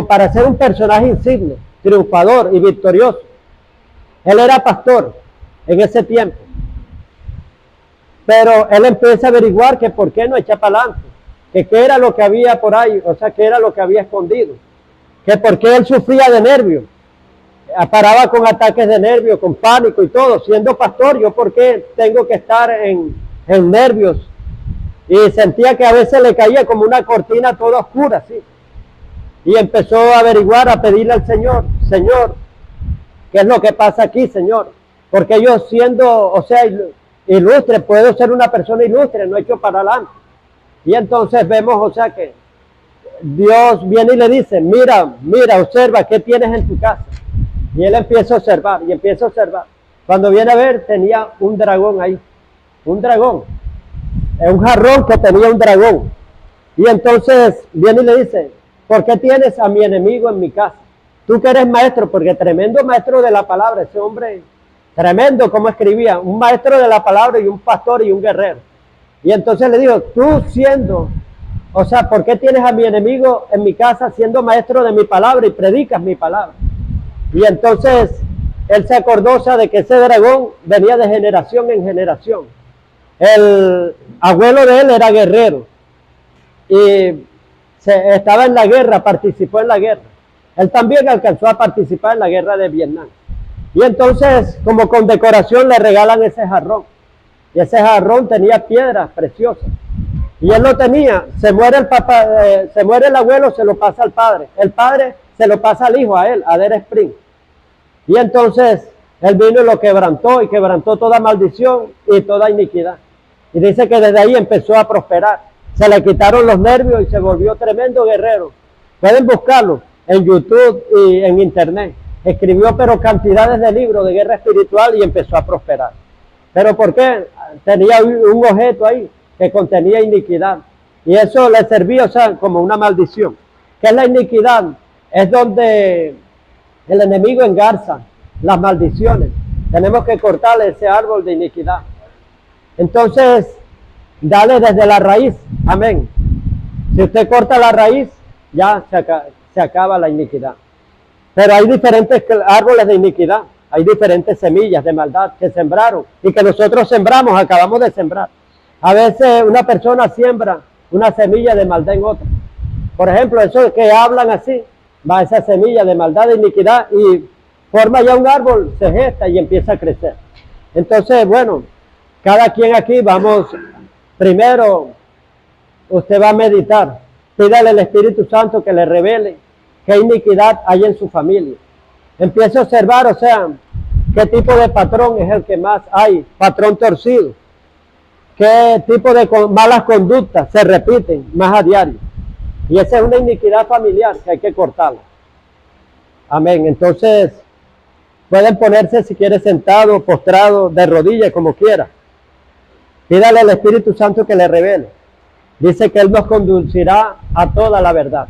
para ser un personaje insigne, triunfador y victorioso. Él era pastor en ese tiempo. Pero él empieza a averiguar que por qué no echa para adelante, que qué era lo que había por ahí, o sea, qué era lo que había escondido, que por qué él sufría de nervios, paraba con ataques de nervios, con pánico y todo. Siendo pastor, yo por qué tengo que estar en nervios, y sentía que a veces le caía como una cortina toda oscura, ¿sí? Y empezó a averiguar, a pedirle al Señor, Señor, ¿qué es lo que pasa aquí, Señor? Porque yo siendo, o sea, ilustre, puedo ser una persona ilustre, no he hecho para adelante. Y entonces vemos, o sea, que Dios viene y le dice, mira, observa, ¿qué tienes en tu casa? Y él empieza a observar, y empieza a observar. Cuando viene a ver, tenía un dragón ahí, un dragón, un jarrón que tenía un dragón. Y entonces viene y le dice, ¿por qué tienes a mi enemigo en mi casa? Tú que eres maestro, porque tremendo maestro de la palabra, ese hombre, tremendo como escribía, un maestro de la palabra y un pastor y un guerrero. Y entonces le dijo, tú siendo, o sea, ¿por qué tienes a mi enemigo en mi casa siendo maestro de mi palabra y predicas mi palabra? Y entonces él se acordó, o sea, de que ese dragón venía de generación en generación. El abuelo de él era guerrero y estaba en la guerra, participó en la guerra. Él también alcanzó a participar en la guerra de Vietnam. Y entonces, como condecoración, le regalan ese jarrón. Y ese jarrón tenía piedras preciosas. Y él lo tenía. Se muere el papá, se muere el abuelo, se lo pasa al padre. El padre se lo pasa al hijo, a él, a Derek Spring. Y entonces él vino y lo quebrantó, y quebrantó toda maldición y toda iniquidad. Y dice que desde ahí empezó a prosperar. Se le quitaron los nervios y se volvió tremendo guerrero. Pueden buscarlo en YouTube y en internet. Escribió pero cantidades de libros de guerra espiritual y empezó a prosperar. ¿Pero por qué? Tenía un objeto ahí que contenía iniquidad. Y eso le servía, o sea, como una maldición. ¿Qué es la iniquidad? Es donde el enemigo engarza las maldiciones. Tenemos que cortarle ese árbol de iniquidad. Entonces, dale desde la raíz. Amén. Si usted corta la raíz, ya se acaba la iniquidad. Pero hay diferentes árboles de iniquidad. Hay diferentes semillas de maldad que sembraron y que nosotros sembramos, acabamos de sembrar. A veces una persona siembra una semilla de maldad en otra. Por ejemplo, eso que hablan así, va esa semilla de maldad, de iniquidad, y forma ya un árbol, se gesta y empieza a crecer. Entonces, bueno, cada quien aquí vamos, primero usted va a meditar, pídale al Espíritu Santo que le revele qué iniquidad hay en su familia. Empiece a observar, o sea, qué tipo de patrón es el que más hay, patrón torcido, qué tipo de malas conductas se repiten más a diario. Y esa es una iniquidad familiar que hay que cortarla. Amén. Entonces, pueden ponerse si quiere sentado, postrado, de rodillas, como quiera. Pídale al Espíritu Santo que le revele. Dice que Él nos conducirá a toda la verdad.